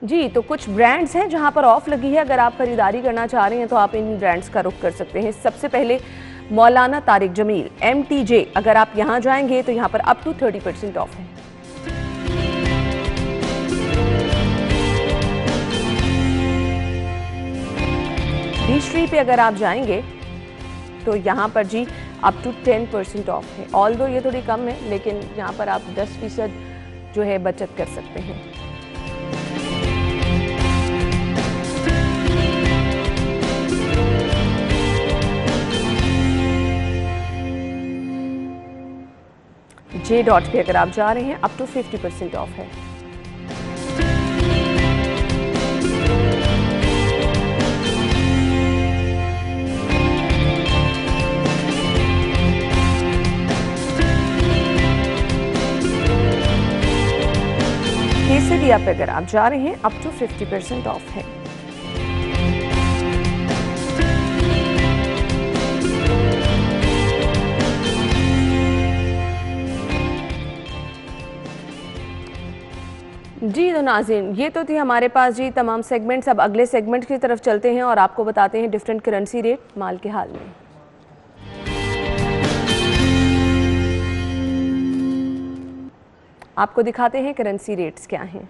जी, तो कुछ ब्रांड्स हैं जहां पर ऑफ लगी है। अगर आप खरीदारी करना चाह रहे हैं तो आप इन ब्रांड्स का रुख कर सकते हैं। सबसे पहले मौलाना तारिक जमील MTJ, अगर आप यहां जाएंगे तो यहां पर अप टू 30% ऑफ है। B-Street पे अगर आप जाएंगे तो यहाँ पर जी अप टू 10% ऑफ है। ऑल्दो ये थोड़ी कम है, लेकिन यहाँ पर आप 10% जो है बचत कर सकते हैं। जे डॉट पे अगर आप जा रहे हैं अप टू 50% ऑफ है। केसरिया पे अगर आप जा रहे हैं अप टू 50% ऑफ है। जी तो नाज़रीन, ये तो थी हमारे पास जी तमाम सेगमेंट्स। अब अगले सेगमेंट की तरफ चलते हैं और आपको बताते हैं डिफरेंट करेंसी रेट माल के हाल में। आपको दिखाते हैं करेंसी रेट्स क्या हैं।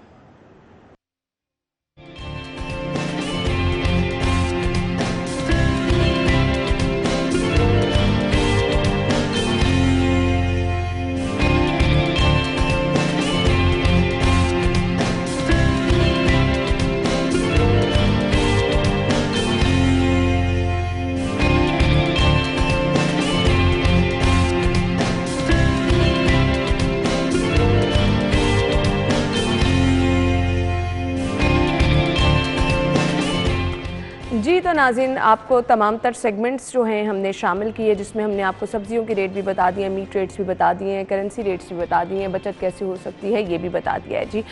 जी तो नाज़रीन, आपको तमाम तर सेगमेंट्स जो हैं हमने शामिल किए, जिसमें हमने आपको सब्जियों के रेट भी बता दिए, मीट रेट्स भी बता दिए हैं, करेंसी रेट्स भी बता दिए हैं, बचत कैसे हो सकती है ये भी बता दिया है जी।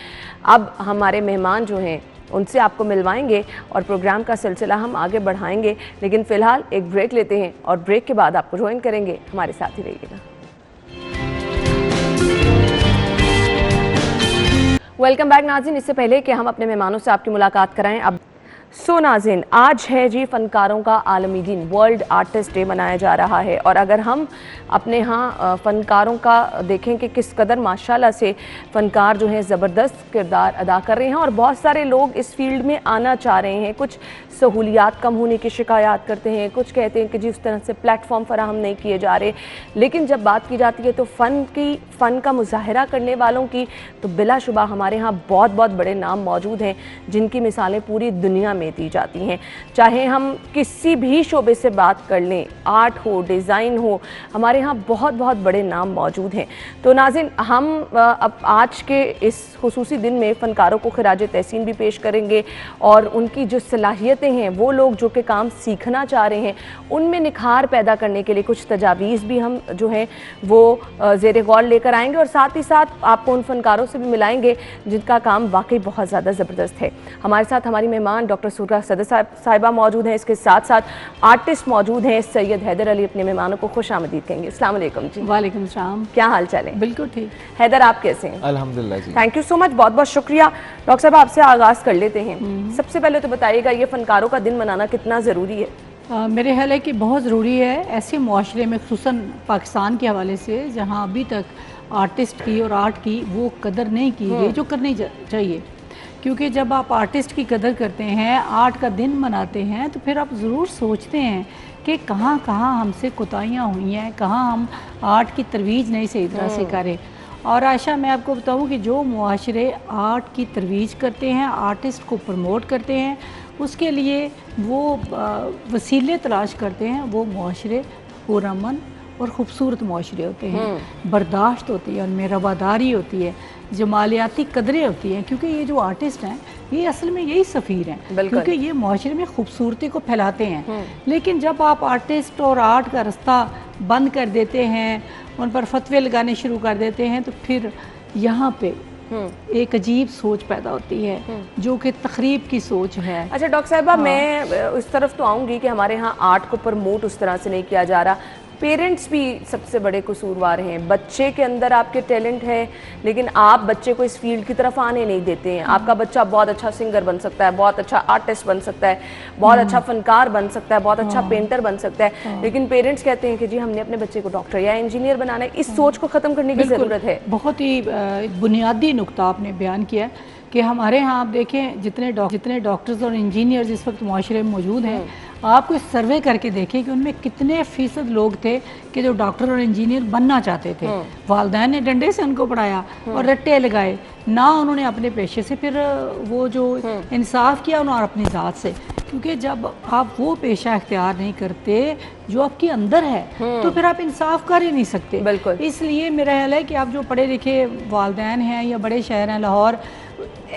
अब हमारे मेहमान जो हैं उनसे आपको मिलवाएंगे और प्रोग्राम का सिलसिला हम आगे बढ़ाएंगे, लेकिन फ़िलहाल एक ब्रेक लेते हैं और ब्रेक के बाद आपको ज्वाइन करेंगे। हमारे साथ ही रहिएगा। वेलकम बैक नाज़रीन। इससे पहले कि हम अपने मेहमानों से आपकी मुलाकात कराएं, अब नाज़रीन, आज है जी फ़नकारों का आलमी दिन, वर्ल्ड आर्टिस्ट डे मनाया जा रहा है। और अगर हम अपने यहाँ फ़नकारों का देखें कि किस कदर माशाल्लाह से फ़नकार जो है ज़बरदस्त किरदार अदा कर रहे हैं और बहुत सारे लोग इस फील्ड में आना चाह रहे हैं। कुछ सहूलियात कम होने की शिकायत करते हैं, कुछ कहते हैं कि जी उस तरह से प्लेटफॉर्म फराहम नहीं किए जा रहे, लेकिन जब बात की जाती है तो फ़न का मुजाहरा करने वालों की तो बिलाशुबा हमारे यहाँ बहुत बहुत बड़े नाम मौजूद हैं, जिनकी मिसालें पूरी दुनिया में दी जाती हैं। चाहे हम किसी भी शोबे से बात कर लें, आर्ट हो, डिज़ाइन हो, हमारे यहाँ बहुत बहुत बड़े नाम मौजूद हैं। तो नाज़रीन, हम अब आज के इस खुसूसी दिन में फ़नकारों को खिराज तहसीन भी पेश करेंगे और उनकी जो सलाहियतें हैं, वो लोग जो कि काम सीखना चाह रहे हैं, उनमें निखार पैदा करने के लिए कुछ तजावीज़ भी हम जो हैं वो ज़ेरे गौर लेकर आएंगे और साथ ही साथ आपको उन फ़नकारों से भी मिलाएंगे जिनका काम वाकई बहुत ज़्यादा ज़बरदस्त है। हमारे साथ हमारी मेहमान डॉक्टर सुर्रा सदर साहिबा मौजूद हैं, इसके साथ साथ आर्टिस्ट मौजूद हैं। सैयद हैदर अली अपने मेहमानों को खुश आमदीद कहेंगे। अस्सलाम वालेकुम जी। वालेकुम सलाम। क्या हाल चाल है? बिल्कुल ठीक। हैदर, आप कैसे हैं? अल्हम्दुलिल्लाह जी। थैंक यू सो मच, बहुत बहुत शुक्रिया। डॉक्टर साहब, आपसे आगाज़ कर लेते हैं। सबसे पहले तो बताइएगा, ये फ़नकारों का दिन मनाना कितना ज़रूरी है? मेरे ख्याल है कि बहुत ज़रूरी है ऐसे माशरे में, खुसूसन पाकिस्तान के हवाले से, जहाँ अभी तक आर्टिस्ट की और आर्ट की वो कदर नहीं की गई जो करनी चाहिए। क्योंकि जब आप आर्टिस्ट की कदर करते हैं, आर्ट का दिन मनाते हैं, तो फिर आप ज़रूर सोचते हैं कि कहाँ कहाँ हमसे कोताहियाँ हुई हैं, कहाँ हम आर्ट की तरवीज नहीं सही तरह से करें। और आयशा, मैं आपको बताऊं कि जो मुआशरे आर्ट की तरवीज करते हैं, आर्टिस्ट को प्रमोट करते हैं, उसके लिए वो वसीले तलाश करते हैं, वो मुआशरे पुरअमन और ख़ूबसूरत मुआशरे होते हैं। बर्दाश्त होती है, उनमें रवादारी होती है, जमालियाती कदरें होती हैं। क्योंकि ये जो आर्टिस्ट हैं, ये असल में यही सफ़ीर हैं, क्योंकि ये मुआशरे में खूबसूरती को फैलाते हैं। लेकिन जब आप आर्टिस्ट और आर्ट का रास्ता बंद कर देते हैं, उन पर फतवे लगाने शुरू कर देते हैं, तो फिर यहाँ पे एक अजीब सोच पैदा होती है जो कि तकरीब की सोच है। अच्छा डॉक्टर साहिबा, मैं उस तरफ तो आऊँगी कि हमारे यहाँ आर्ट को प्रमोट उस तरह से नहीं किया जा रहा। पेरेंट्स भी सबसे बड़े कसूरवार हैं। बच्चे के अंदर आपके टैलेंट है, लेकिन आप बच्चे को इस फील्ड की तरफ आने नहीं देते हैं। आपका बच्चा बहुत अच्छा सिंगर बन सकता है, बहुत अच्छा आर्टिस्ट बन सकता है, बहुत अच्छा फनकार बन सकता है, बहुत अच्छा पेंटर बन सकता है, लेकिन पेरेंट्स कहते हैं कि जी हमने अपने बच्चे को डॉक्टर या इंजीनियर बनाना है। इस सोच को ख़त्म करने की ज़रूरत है। बहुत ही बुनियादी नुक्ता आपने बयान किया है कि हमारे यहाँ आप देखें जितने डॉक्टर्स और इंजीनियर्स इस वक्त मुआशरे में मौजूद हैं, आप कोई सर्वे करके देखें कि उनमें कितने फीसद लोग थे कि जो डॉक्टर और इंजीनियर बनना चाहते थे। वालिदैन ने डंडे से उनको पढ़ाया और रट्टे लगाए ना, उन्होंने अपने पेशे से फिर वो जो इंसाफ किया उन्होंने अपनी ज़ात से, क्योंकि जब आप वो पेशा इख्तियार नहीं करते जो आपके अंदर है तो फिर आप इंसाफ कर ही नहीं सकते। बिल्कुल। इसलिए मेरा ख्याल है कि आप जो पढ़े लिखे वालिदैन हैं या बड़े शहर हैं, लाहौर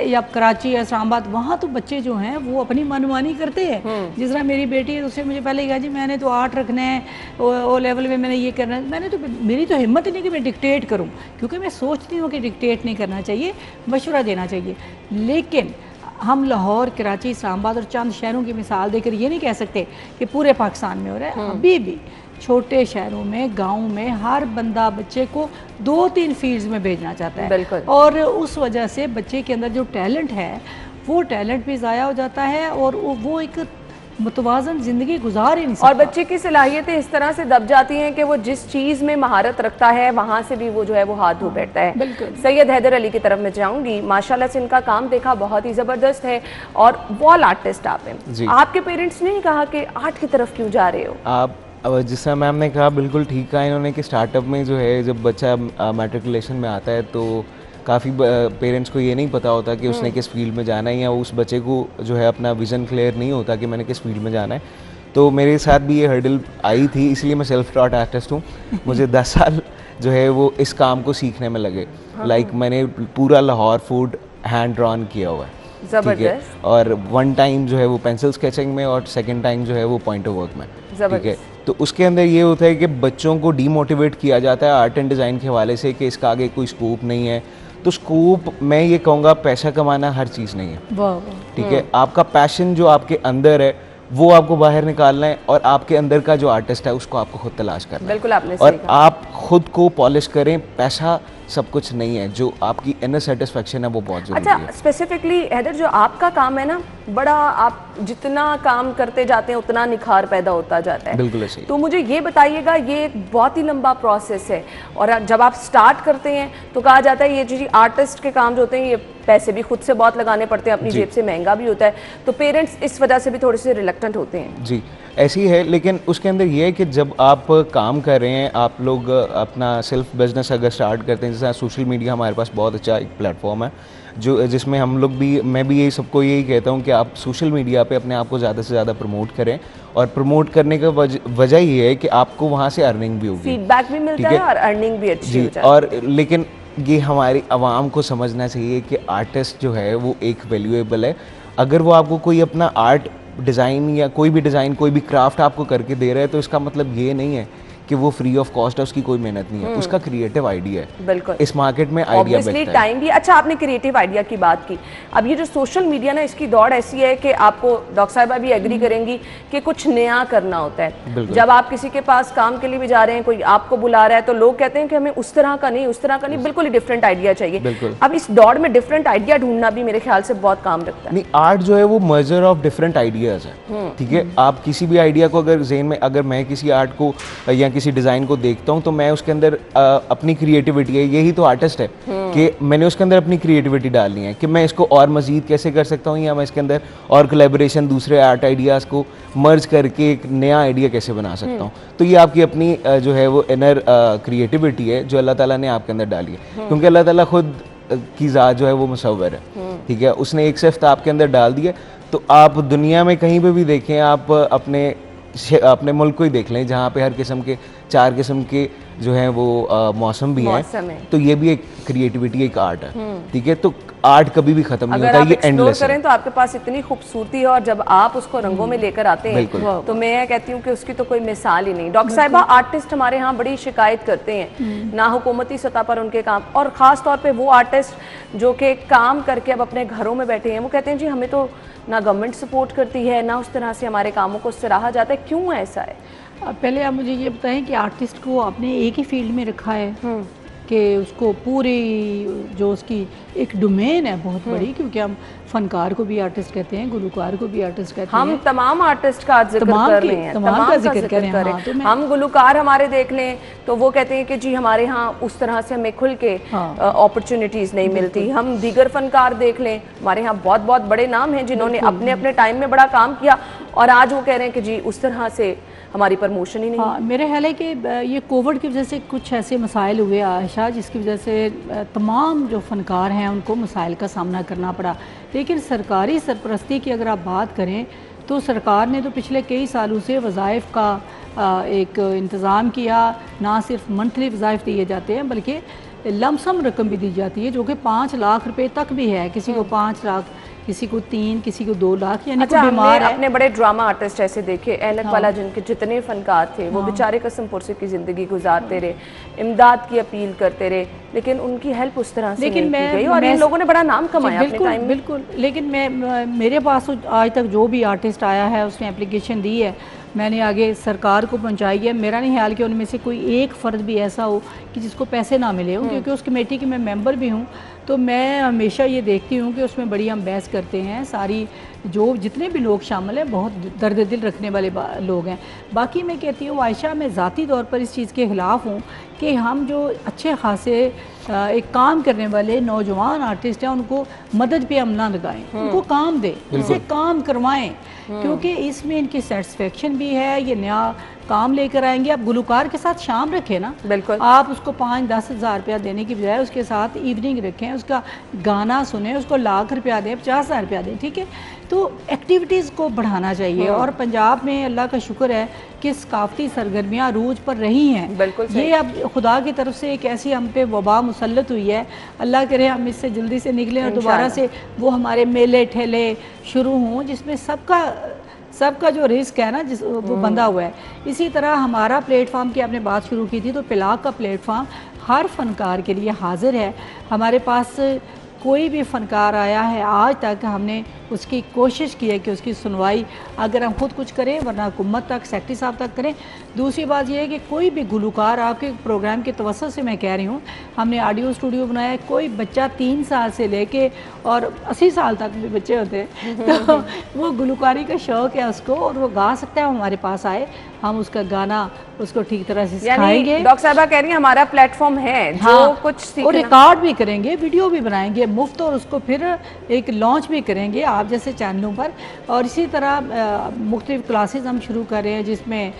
या कराची या इस्लामाबाद, वहाँ तो बच्चे जो हैं वो अपनी मनमानी करते हैं। जिस तरह मेरी बेटी है तो उससे मुझे पहले कहा जी मैंने तो आर्ट रखना है, ओ लेवल में मैंने ये करना है, मेरी तो हिम्मत ही नहीं कि मैं डिक्टेट करूँ, क्योंकि मैं सोचती हूँ कि डिक्टेट नहीं करना चाहिए, मशवरा देना चाहिए। लेकिन हम लाहौर, कराची, इस्लामाबाद और चंद शहरों की मिसाल देकर ये नहीं कह सकते कि पूरे पाकिस्तान में हो रहा है। अभी भी छोटे शहरों में, गाँव में हर बंदा बच्चे को 2-3 फील्ड्स में भेजना चाहता है, और उस वजह से बच्चे के अंदर जो टैलेंट है वो टैलेंट भी ज़ाया हो जाता है और वो एक मुतवाज़न ज़िंदगी गुजार ही नहीं सकता। और बच्चे की सलाहियतें इस तरह से दब जाती हैं कि वो जिस चीज़ में महारत रखता है वहाँ से भी वो जो है वो हाथ धो बैठता है। बिल्कुल। सैयद हैदर अली की तरफ मैं जाऊँगी, माशाल्लाह से इनका काम देखा बहुत ही ज़बरदस्त है और वॉल आर्टिस्ट आप हैं। आपके पेरेंट्स ने कहा कि आर्ट की तरफ क्यों जा रहे हो आप? जिस तरह मैम ने कहा बिल्कुल ठीक कहा इन्होंने कि स्टार्टअप में जो है जब बच्चा मैट्रिकुलेशन में आता है तो काफ़ी पेरेंट्स को ये नहीं पता होता कि उसने किस फील्ड में जाना है, या उस बच्चे को जो है अपना विज़न क्लियर नहीं होता कि मैंने किस फील्ड में जाना है। तो मेरे साथ भी ये हर्डल आई थी, इसलिए मैं सेल्फ टॉट आर्टिस्ट हूँ। मुझे 10 साल जो है वो इस काम को सीखने में लगे। मैंने पूरा लाहौर फूड हैंड ड्रॉन किया हुआ है, ठीक है, और 1 टाइम जो है वो पेंसिल स्केचिंग में और 2nd टाइम जो है वो पॉइंटर वर्क में, ठीक है। तो उसके अंदर ये होता है कि बच्चों को डीमोटिवेट किया जाता है आर्ट एंड डिज़ाइन के हवाले से कि इसका आगे कोई स्कोप नहीं है। तो स्कोप मैं ये कहूँगा पैसा कमाना हर चीज़ नहीं है, ठीक है। आपका पैशन जो आपके अंदर है वो आपको बाहर निकालना है, और आपके अंदर का जो आर्टिस्ट है उसको आपको खुद तलाश करना है। बिल्कुल आपने और आप खुद को पॉलिश करें। पैसा सब कुछ नहीं है, जो आपकी इनर सेटिस्फेक्शन है वो बहुत जरूरी है। अच्छा, स्पेसिफिकली हैदर जो आपका काम है ना, बड़ा आप जितना काम करते जाते हैं उतना निखार पैदा होता जाता है। बिल्कुल ऐसे ही। तो मुझे ये बताइएगा, ये एक बहुत ही लंबा प्रोसेस है, और जब आप स्टार्ट करते हैं तो कहा जाता है ये जो आर्टिस्ट के काम जो होते हैं ये पैसे भी खुद से बहुत लगाने पड़ते हैं, अपनी जेब से, महंगा भी होता है, तो पेरेंट्स इस वजह से भी थोड़े से रिलक्टेंट होते हैं। जी ऐसी है, लेकिन उसके अंदर ये है कि जब आप काम कर रहे हैं, आप लोग अपना सेल्फ बिजनेस अगर स्टार्ट करते हैं, जैसे सोशल मीडिया हमारे पास बहुत अच्छा एक प्लेटफॉर्म है जो जिसमें हम लोग भी, मैं भी यही सबको यही कहता हूँ कि आप सोशल मीडिया पे अपने आप को ज़्यादा से ज़्यादा प्रमोट करें, और प्रमोट करने का वजह ये है कि आपको वहाँ से अर्निंग भी होगी, फीडबैक भी मिलता है और अर्निंग भी अच्छी हो जाती है। और लेकिन ये हमारी आवाम को समझना चाहिए कि आर्टिस्ट जो है वो एक वैल्यूएबल है। अगर वो आपको कोई अपना आर्ट डिज़ाइन या कोई भी डिज़ाइन, कोई भी क्राफ्ट आपको करके दे रहा है तो इसका मतलब ये नहीं है कि वो फ्री ऑफ कॉस्ट है, उसकी कोई मेहनत नहीं है, उसका क्रिएटिव आइडिया है। बिल्कुल, इस मार्केट में आइडिया बिकता है, टाइम भी। अच्छा, आपने क्रिएटिव आइडिया की बात की, अब ये जो सोशल मीडिया ना, इसकी दौड़ ऐसी है कि आपको डॉक्टर साहिबा भी एग्री करेंगी कि कुछ नया करना होता है। जब आप किसी के पास काम के लिए भी जा रहे हैं, कोई आपको बुला रहा है, तो लोग कहते हैं कि हमें उस तरह का नहीं, उस तरह का नहीं, बिल्कुल ही डिफरेंट आइडिया चाहिए। अब इस दौड़ में डिफरेंट आइडिया ढूंढना भी मेरे ख्याल से बहुत काम रखता है। नहीं, आर्ट जो है वो मर्जर ऑफ डिफरेंट आइडियाज है, ठीक है। आप किसी भी आइडिया को अगर ज़हन में, अगर मैं किसी आर्ट को या किसी डिज़ाइन को देखता हूँ तो मैं उसके अंदर अपनी क्रिएटिविटी है, यही तो आर्टिस्ट है कि मैंने उसके अंदर अपनी क्रिएटिविटी डालनी है कि मैं इसको और मज़ीद कैसे कर सकता हूँ, या मैं इसके अंदर और कोलैबोरेशन दूसरे आर्ट आइडियाज़ को मर्ज करके एक नया आइडिया कैसे बना सकता हूँ। तो ये आपकी अपनी जो है वो इनर क्रिएटिविटी है जो अल्लाह ताला ने आपके अंदर डाली है, क्योंकि अल्लाह ताला खुद की ज़ात जो है वो मुसव्वर है, ठीक है। उसने एक सिफ्त आपके अंदर डाल दी है। तो आप दुनिया में कहीं पे भी देखें, आप अपने मुल्क को ही देख लें जहाँ पे हर किस्म के 4 किस्म के जो हैं वो मौसम भी हैं, तो ये भी एक क्रिएटिविटी, एक आर्ट है, ठीक है। तो आर्ट कभी भी खत्म नहीं होता, ये एंडलेस है। करें तो आपके पास इतनी खूबसूरती है, और जब आप उसको रंगों में लेकर आते हैं तो मैं कहती हूँ कि उसकी तो कोई मिसाल ही नहीं। डॉक्टर साहिबा, आर्टिस्ट हमारे यहाँ बड़ी शिकायत करते हैं ना हुकूमती सतह पर उनके काम, और ख़ास तौर पे वो आर्टिस्ट जो कि काम करके अब अपने घरों में बैठे हैं, वो कहते हैं जी हमें तो ना गवर्नमेंट सपोर्ट करती है, ना उस तरह से हमारे कामों को सराहा जाता है। क्यों ऐसा है? पहले आप मुझे ये बताएं कि आर्टिस्ट को आपने एक ही फील्ड में रखा है कि उसको पूरी जो उसकी एक डोमेन है बहुत बड़ी, क्योंकि हम फनकार को भी आर्टिस्ट कहते हैं, गुलूकार को भी आर्टिस्ट कहते हैं। हम तमाम आर्टिस्ट का जिक्र कर रहे हैं, तमाम का जिक्र करें। हाँ, तो हम गुलूकार हमारे देख लें तो वो कहते हैं कि जी हमारे यहाँ उस तरह से हमें खुल के अपॉर्चुनिटीज़ नहीं मिलती। हम दीगर फनकार देख लें, हमारे यहाँ बहुत बहुत बड़े नाम हैं जिन्होंने अपने अपने टाइम में बड़ा काम किया, और आज वो कह रहे हैं कि जी उस तरह से हमारी प्रमोशन ही नहीं। हाँ, मेरे ख्याल है कि ये कोविड की वजह से कुछ ऐसे मसाइल हुए आयशा, जिसकी वजह से तमाम जो फ़नकार हैं उनको मसाइल का सामना करना पड़ा। लेकिन सरकारी सरपरस्ती की अगर आप बात करें तो सरकार ने तो पिछले कई सालों से वज़ाइफ का एक इंतज़ाम किया। ना सिर्फ मंथली वज़ाइफ दिए जाते हैं बल्कि लमसम रकम भी दी जाती है, जो कि 5 लाख रुपए तक भी है। किसी को 5 लाख, किसी को 3, किसी को 2 लाख। यानी अच्छा, कोई बीमार है। अपने बड़े ड्रामा आर्टिस्ट ऐसे देखे, ऐनक वाला जिनके जितने फनकार थे वो बेचारे कसम पुरसे की जिंदगी गुजारते रहे, इमदाद की अपील करते रहे, लेकिन उनकी हेल्प उस तरह से नहीं की गई और इन लोगों ने बड़ा नाम कमाया अपने टाइम में। बिल्कुल, लेकिन मेरे पास आज तक जो भी आर्टिस्ट आया है उसने एप्लीकेशन दी है, मैंने आगे सरकार को पहुंचाई है। मेरा नहीं ख्याल कि उनमें से कोई एक फ़र्द भी ऐसा हो कि जिसको पैसे ना मिले हों, क्योंकि उस कमेटी की मैं मेंबर भी हूं, तो मैं हमेशा ये देखती हूं कि उसमें बड़ी हम बहस करते हैं। सारी जो जितने भी लोग शामिल हैं बहुत दर्द दिल रखने वाले लोग हैं। बाकी मैं कहती हूँ आयशा, मैं ज़ाती तौर पर इस चीज़ के ख़िलाफ़ हूँ कि हम जो अच्छे खासे एक काम करने वाले नौजवान आर्टिस्ट हैं उनको मदद पे हम ना लगाएं, उनको काम दें, उनसे काम करवाएं, क्योंकि इसमें इनकी सेटिस्फेक्शन भी है। ये नया काम लेकर आएंगे। आप गुलकार के साथ शाम रखें ना, बिल्कुल, आप उसको 5-10 हज़ार रुपया देने की बजाय उसके साथ इवनिंग रखें, उसका गाना सुने, उसको लाख रुपया दें, 50,000 रुपया दें, ठीक है। तो एक्टिविटीज़ को बढ़ाना चाहिए। और पंजाब में अल्लाह का शुक्र है कि सकाफती सरगर्मियाँ अरूज पर रही हैं। बिल्कुल, ये अब खुदा की तरफ से एक ऐसी हम पे वबा मुसल्लत हुई है, अल्लाह करे हम इससे जल्दी से निकलें और दोबारा से वो हमारे मेले ठेले शुरू हों जिसमें सबका जो रिस्क है ना वो बंधा हुआ है। इसी तरह हमारा प्लेटफॉर्म की आपने बात शुरू की थी, तो पिलाक का प्लेटफॉर्म हर फनकार के लिए हाजिर है। हमारे पास कोई भी फनकार आया है आज तक हमने उसकी कोशिश की है कि उसकी सुनवाई अगर हम खुद कुछ करें, वरना हुकूमत तक, सेक्रेटरी साहब तक करें। दूसरी बात यह है कि कोई भी गुलकार, आपके प्रोग्राम के तवज्जो से मैं कह रही हूँ, हमने ऑडियो स्टूडियो बनाया है। कोई बच्चा 3 साल से लेके और 80 साल तक भी बच्चे होते हैं तो वो गुलकारी का शौक़ है उसको और वो गा सकता है, हमारे पास आए, हम उसका गाना उसको ठीक तरह से सिखाएंगे। डॉक्टर साहबा कह रही हैं हमारा प्लेटफॉर्म है जो कुछ और रिकॉर्ड भी करेंगे, वीडियो भी बनाएंगे मुफ्त, और उसको फिर एक लॉन्च भी करेंगे आप जैसे चैनलों पर। और इसी तरह मुख्तलिफ क्लासेस हम शुरू कर रहे हैं जिसमें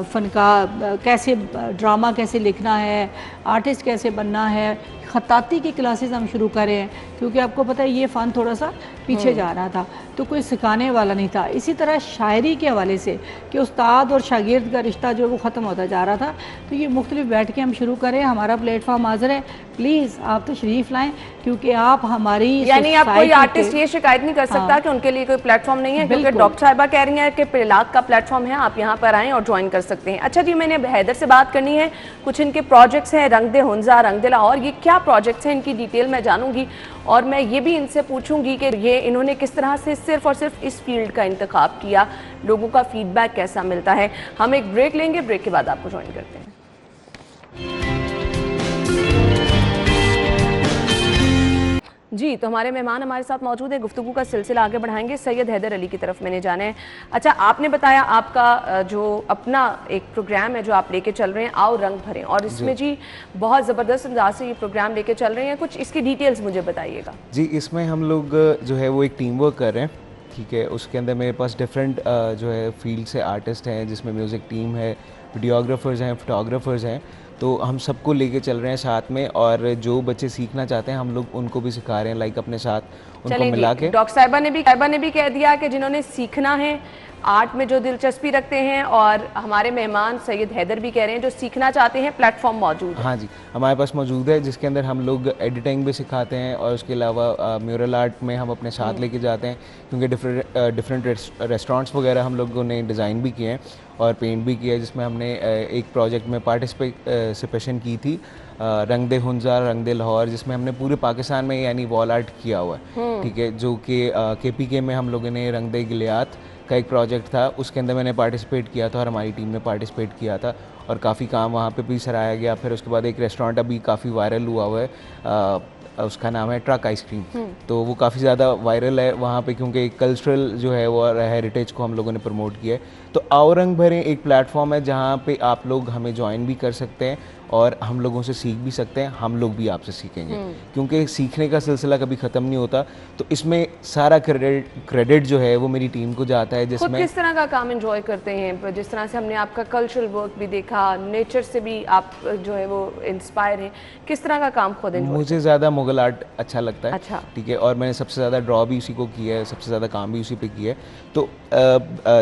फनकार कैसे, ड्रामा कैसे लिखना है, आर्टिस्ट कैसे बनना है, खत्ताती की क्लासेस हम शुरू कर रहे हैं, क्योंकि आपको पता है ये फ़न थोड़ा सा पीछे जा रहा था, तो कोई सिखाने वाला नहीं था। इसी तरह शायरी के हवाले से कि उस्ताद और शागिर्द का रिश्ता जो वो ख़त्म होता जा रहा था, तो ये मुख्तलिफ बैठ के हम शुरू करें। हमारा प्लेटफॉर्म हाजिर है, प्लीज़ आप तशरीफ़ लाएँ, क्योंकि आप हमारी, यानी आप कोई आर्टिस्ट ये शिकायत नहीं कर सकता कि उनके लिए कोई प्लेटफॉर्म नहीं है, क्योंकि डॉक्टर साहिबा कह रही हैं कि पिलाक का प्लेटफॉर्म है, आप यहाँ पर आएँ और ज्वाइन कर सकते हैं। अच्छा जी, मैंने हैदर से बात करनी है, कुछ इनके प्रोजेक्ट्स हैं, रंग दे हुंजा, रंग दे लाहौर, ये क्या प्रोजेक्ट्स हैं, इनकी डिटेल मैं जानूंगी और मैं ये भी इनसे पूछूंगी कि ये इन्होंने किस तरह से सिर्फ और सिर्फ इस फील्ड का इंतखाब किया, लोगों का फीडबैक कैसा मिलता है। हम एक ब्रेक लेंगे, ब्रेक के बाद आपको ज्वाइन करते हैं। जी, तो हमारे मेहमान हमारे साथ मौजूद है, गुफ्तगू का सिलसिला आगे बढ़ाएंगे। सैयद हैदर अली की तरफ मैंने जाना है। अच्छा, आपने बताया आपका जो अपना एक प्रोग्राम है जो आप लेके चल रहे हैं, आओ रंग भरें, और इसमें जी बहुत ज़बरदस्त अंदाज से ये प्रोग्राम लेके चल रहे हैं, कुछ इसकी डिटेल्स मुझे बताइएगा। जी, इसमें हम लोग जो है वो एक टीम वर्क कर रहे हैं, ठीक है। उसके अंदर मेरे पास डिफरेंट जो है फील्ड से आर्टिस्ट हैं, जिसमें म्यूज़िक टीम है, वीडियोग्राफर्स हैं, फोटोग्राफर्स हैं, तो हम सबको लेके चल रहे हैं साथ में। और जो बच्चे सीखना चाहते हैं हम लोग उनको भी सिखा रहे हैं, लाइक अपने साथ उनको मिला के। डॉक्टर साहिबा ने भी कह दिया कि जिन्होंने सीखना है, आर्ट में जो दिलचस्पी रखते हैं, और हमारे मेहमान सैयद हैदर भी कह रहे हैं जो सीखना चाहते हैं, प्लेटफॉर्म मौजूद है। हाँ जी, हमारे पास मौजूद है, जिसके अंदर हम लोग एडिटिंग भी सिखाते हैं और उसके अलावा म्यूरल आर्ट में हम अपने साथ लेके जाते हैं, क्योंकि डिफरेंट रेस्टोरेंट्स वगैरह हम लोगों ने डिज़ाइन भी किए हैं और पेंट भी किया है, जिसमें हमने एक प्रोजेक्ट में पार्टिसिपेशन की थी, रंग दे हुंजा रंग दे लाहौर, जिसमें हमने पूरे पाकिस्तान में यानी वॉल आर्ट किया हुआ है, ठीक है। जो कि KPK में हम लोगों ने रंग दे गिलियात का एक प्रोजेक्ट था, उसके अंदर मैंने पार्टिसिपेट किया था और हमारी टीम ने पार्टिसिपेट किया था और काफ़ी काम वहाँ पे भी सराहा गया। फिर उसके बाद एक रेस्टोरेंट अभी काफ़ी वायरल हुआ हुआ है, उसका नाम है ट्रक आइसक्रीम, तो वो काफ़ी ज़्यादा वायरल है वहाँ पे, क्योंकि एक कल्चरल जो है वो हेरिटेज को हम लोगों ने प्रमोट किया है। तो आओ रंग भरें एक प्लेटफॉर्म है जहाँ पे आप लोग हमें ज्वाइन भी कर सकते हैं और हम लोगों से सीख भी सकते हैं, हम लोग भी आपसे सीखेंगे, क्योंकि सीखने का सिलसिला कभी ख़त्म नहीं होता। तो इसमें सारा क्रेडिट जो है वो मेरी टीम को जाता है, जिसमें किस तरह का काम एंजॉय करते हैं? जिस तरह से हमने आपका कल्चरल वर्क भी देखा, नेचर से भी आप जो है वो इंस्पायर हैं, किस तरह का काम खुद एंजॉय? मुझे ज़्यादा मुगल आर्ट अच्छा लगता है। अच्छा। ठीक है, और मैंने सबसे ज़्यादा ड्रॉ भी उसी को किया है, सबसे ज़्यादा काम भी उसी पे किया है। तो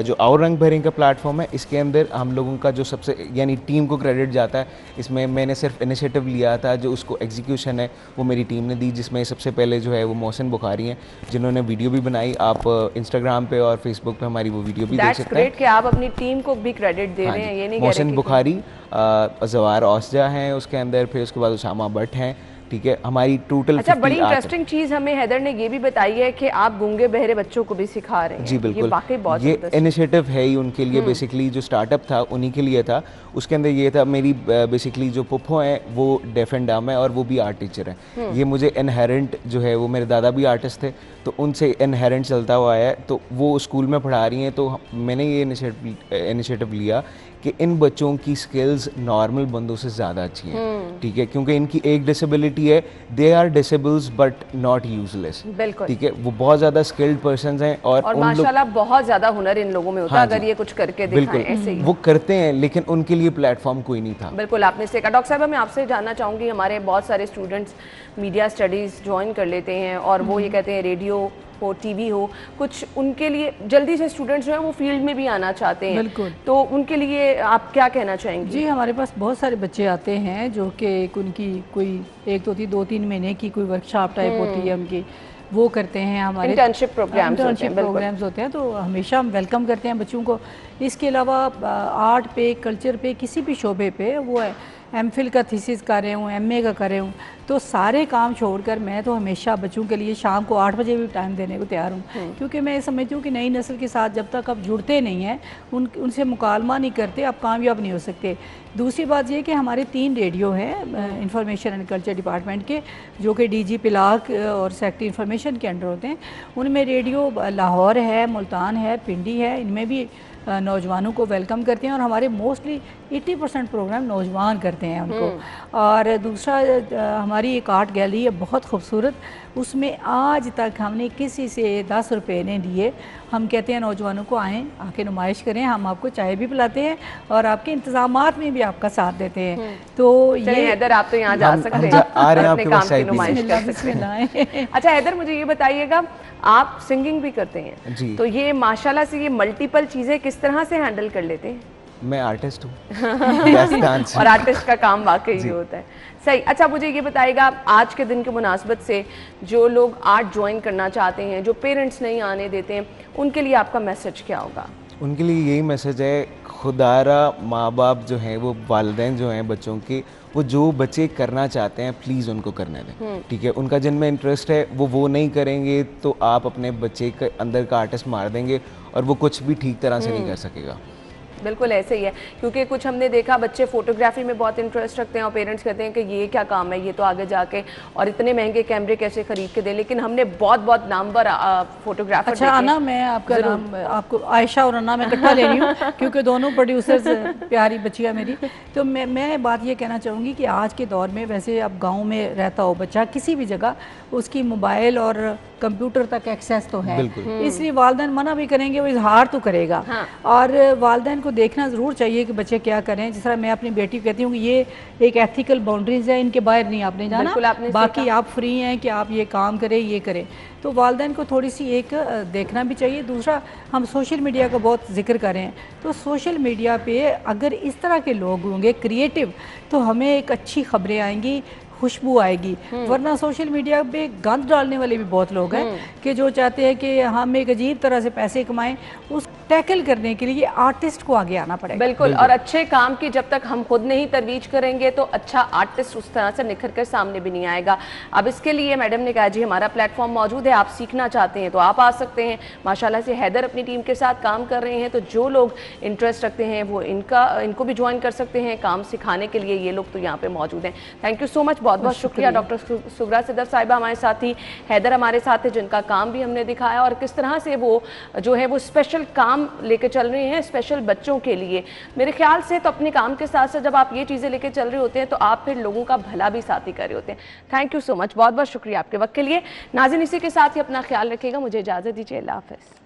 जो और रंग भरेंगे का प्लेटफॉर्म है, इसके अंदर हम लोगों का जो सबसे यानी टीम को क्रेडिट जाता है। इसमें मैंने सिर्फ इनिशिएटिव लिया था, जो उसको एग्जीक्यूशन है वो मेरी टीम ने दी, जिसमें सबसे पहले जो है वो मोहसिन बुखारी हैं, जिन्होंने वीडियो भी बनाई। आप इंस्टाग्राम पे और फेसबुक पे हमारी वो वीडियो भी देख सकते हैं। कि आप अपनी टीम को भी क्रेडिट दे रहे हैं, ये नहीं कह रहे मोहसिन बुखारी, जवार औसजा हैं उसके अंदर, फिर उसके बाद उसामा भट्ट हैं। ठीक है, हमारी टोटल अच्छा, बड़ी इंटरेस्टिंग चीज़ हमें हैदर ने ये भी बताई है कि आप गूंगे बहरे बच्चों को भी सिखा रहे हैं। जी बिल्कुल, ये वाकई बहुत ये इनिशिएटिव है ही उनके लिए। बेसिकली जो स्टार्टअप था उन्हीं के लिए था। उसके अंदर ये था, मेरी बेसिकली जो पुप्पो हैं वो डेफ एंड डम है और वो भी आर्ट टीचर हैं। ये मुझे इनहेरेंट जो है वो, मेरे दादा भी आर्टिस्ट थे तो उनसे इनहेरेंट चलता हुआ है, तो वो स्कूल में पढ़ा रही हैं। तो मैंने ये इनिशिएटिव लिया कि इन बच्चों की स्किल्स नॉर्मल बंदों से ज़्यादा अच्छी हैं। ठीक है, क्योंकि इनकी एक डिसेबिलिटी है, they are disables but not useless. बिल्कुल, ठीक है, वो बहुत ज़्यादा स्किल्ड पर्सन्स हैं और माशाल्लाह बहुत ज़्यादा हुनर इन लोगों में होता है। अगर ये कुछ करके दिखाएं ऐसे ही वो करते हैं, लेकिन उनके लिए प्लेटफॉर्म कोई नहीं था। बिल्कुल, आपने सही कहा। डॉक्टर साहब, मैं आपसे जानना चाहूँगी, हमारे बहुत सारे स्टूडेंट्स मीडिया स्टडीज़ ज्वाइन कर लेते हैं और वो ये कहते हैं रेडियो हो, टीवी हो, कुछ उनके लिए जल्दी से स्टूडेंट्स जो हैं वो फील्ड में भी आना चाहते हैं। बिल्कुल, तो उनके लिए आप क्या कहना चाहेंगे? जी, हमारे पास बहुत सारे बच्चे आते हैं जो कि उनकी कोई 2-3 महीने की कोई वर्कशॉप टाइप होती है उनकी, वो करते हैं। हमारे इंटर्नशिप प्रोग्राम्स होते हैं, तो हमेशा हम वेलकम करते हैं बच्चों को। इसके अलावा आर्ट पे, कल्चर पे, किसी भी शोबे पे वो है एमफिल का थीसिस कर रहे हूँ, एमए का कर रहे हूँ, तो सारे काम छोड़कर मैं तो हमेशा बच्चों के लिए शाम को 8 बजे भी टाइम देने को तैयार हूँ। क्योंकि मैं समझती हूँ कि नई नस्ल के साथ जब तक आप जुड़ते नहीं हैं, उनसे मुकालमा नहीं करते, आप कामयाब नहीं हो सकते। दूसरी बात ये कि हमारे 3 रेडियो हैं इंफॉर्मेशन एंड कल्चर डिपार्टमेंट के, जो कि DG पिलाक और सेक्रेटरी इंफॉर्मेशन के अंडर होते हैं। उनमें रेडियो लाहौर है, मुल्तान है, पिंडी है, इनमें भी नौजवानों को वेलकम करते हैं और हमारे मोस्टली 80% प्रोग्राम नौजवान करते हैं उनको। और दूसरा हमारी एक आर्ट गैलरी है बहुत खूबसूरत, उसमें आज तक हमने किसी से 10 रुपये नहीं लिए। हम कहते हैं नौजवानों को आएँ, आके नुमाइश करें, हम आपको चाय भी पिलाते हैं और आपके इंतजामात में भी आपका साथ देते हैं। तो ये हैदर, आप तो यहाँ जा सकते हैं, अपने काम की नुमाइश कर सकते हैं। अच्छा हैदर, मुझे ये बताइएगा, आप सिंगिंग भी करते हैं जी, तो ये माशाल्लाह से ये मल्टीपल चीज़ें किस तरह से हैंडल कर लेते हैं? मैं आर्टिस्ट हूँ और आर्टिस्ट का काम वाकई ये होता है। सही। अच्छा, मुझे ये बताइएगा, आज के दिन की मुनासबत से जो लोग आर्ट ज्वाइन करना चाहते हैं, जो पेरेंट्स नहीं आने देते हैं, उनके लिए आपका मैसेज क्या होगा? उनके लिए यही मैसेज है, खुदारा माँ बाप जो हैं, वो वालिदैन जो हैं बच्चों के, वो जो बच्चे करना चाहते हैं प्लीज़ उनको करने दें। ठीक है, उनका जिनमें इंटरेस्ट है वो नहीं करेंगे तो आप अपने बच्चे के अंदर का आर्टिस्ट मार देंगे और वो कुछ भी ठीक तरह से नहीं कर सकेगा। बिल्कुल ऐसे ही है, क्योंकि कुछ हमने देखा बच्चे फोटोग्राफी में बहुत इंटरेस्ट रखते हैं और पेरेंट्स कहते हैं कि ये क्या काम है, ये तो आगे जाके और इतने महंगे कैमरे कैसे खरीद के दें। लेकिन हमने बहुत नामवर फोटोग्राफर। अच्छा आना, मैं आपका नाम, आपको आयशा और अन्ना मैं इकट्ठा ले रही हूँ क्योंकि दोनों प्रोड्यूसर्स प्यारी बच्चियाँ मेरी। तो मैं बात ये कहना चाहूँगी कि आज के दौर में, वैसे अब गाँव में रहता हो बच्चा किसी भी जगह, उसकी मोबाइल और कंप्यूटर तक एक्सेस तो है, इसलिए वालिदैन मना भी करेंगे वो इजहार तो करेगा। और वालिदैन को देखना ज़रूर चाहिए कि बच्चे क्या करें। जिस तरह मैं अपनी बेटी को कहती हूँ कि ये एक एथिकल बाउंड्रीज है, इनके बाहर नहीं आपने जाना, बाकी आप फ्री हैं कि आप ये काम करें, ये करें। तो वालिदैन को थोड़ी सी एक देखना भी चाहिए। दूसरा, हम सोशल मीडिया का बहुत जिक्र करें तो सोशल मीडिया पे अगर इस तरह के लोग होंगे क्रिएटिव, तो हमें एक अच्छी खबरें आएंगी, खुशबू आएगी। वरना सोशल मीडिया पे गंद डालने वाले भी बहुत लोग हैं कि जो चाहते हैं कि हम एक अजीब तरह से पैसे कमाएं। उस टैकल करने के लिए आर्टिस्ट को आगे आना पड़ेगा। बिल्कुल, और अच्छे काम की जब तक हम खुद नहीं तरवीज करेंगे तो अच्छा आर्टिस्ट उस तरह से निखर कर सामने भी नहीं आएगा। अब इसके लिए मैडम ने कहा जी हमारा प्लेटफॉर्म मौजूद है, आप सीखना चाहते हैं तो आप आ सकते हैं। माशाल्लाह से हैदर अपनी टीम के साथ काम कर रहे हैं, तो जो लोग इंटरेस्ट रखते हैं वो इनको भी ज्वाइन कर सकते हैं। काम सिखाने के लिए ये लोग तो यहाँ पे मौजूद हैं। थैंक यू सो मच, बहुत बहुत शुक्रिया। डॉक्टर सुगरा सदफ साहिबा हमारे साथ ही, हैदर हमारे साथ है जिनका काम भी हमने दिखाया और किस तरह से वो जो है वो स्पेशल काम काम लेके चल रहे हैं स्पेशल बच्चों के लिए। मेरे ख्याल से तो अपने काम के साथ साथ जब आप ये चीज़ें लेके चल रहे होते हैं तो आप फिर लोगों का भला भी साथ ही कर रहे होते हैं। थैंक यू सो मच, बहुत बहुत शुक्रिया आपके वक्त के लिए। नाज़रीन, इसी के साथ ही अपना ख्याल रखिएगा। मुझे इजाज़त दीजिए, अल्लाह हाफ़िज़।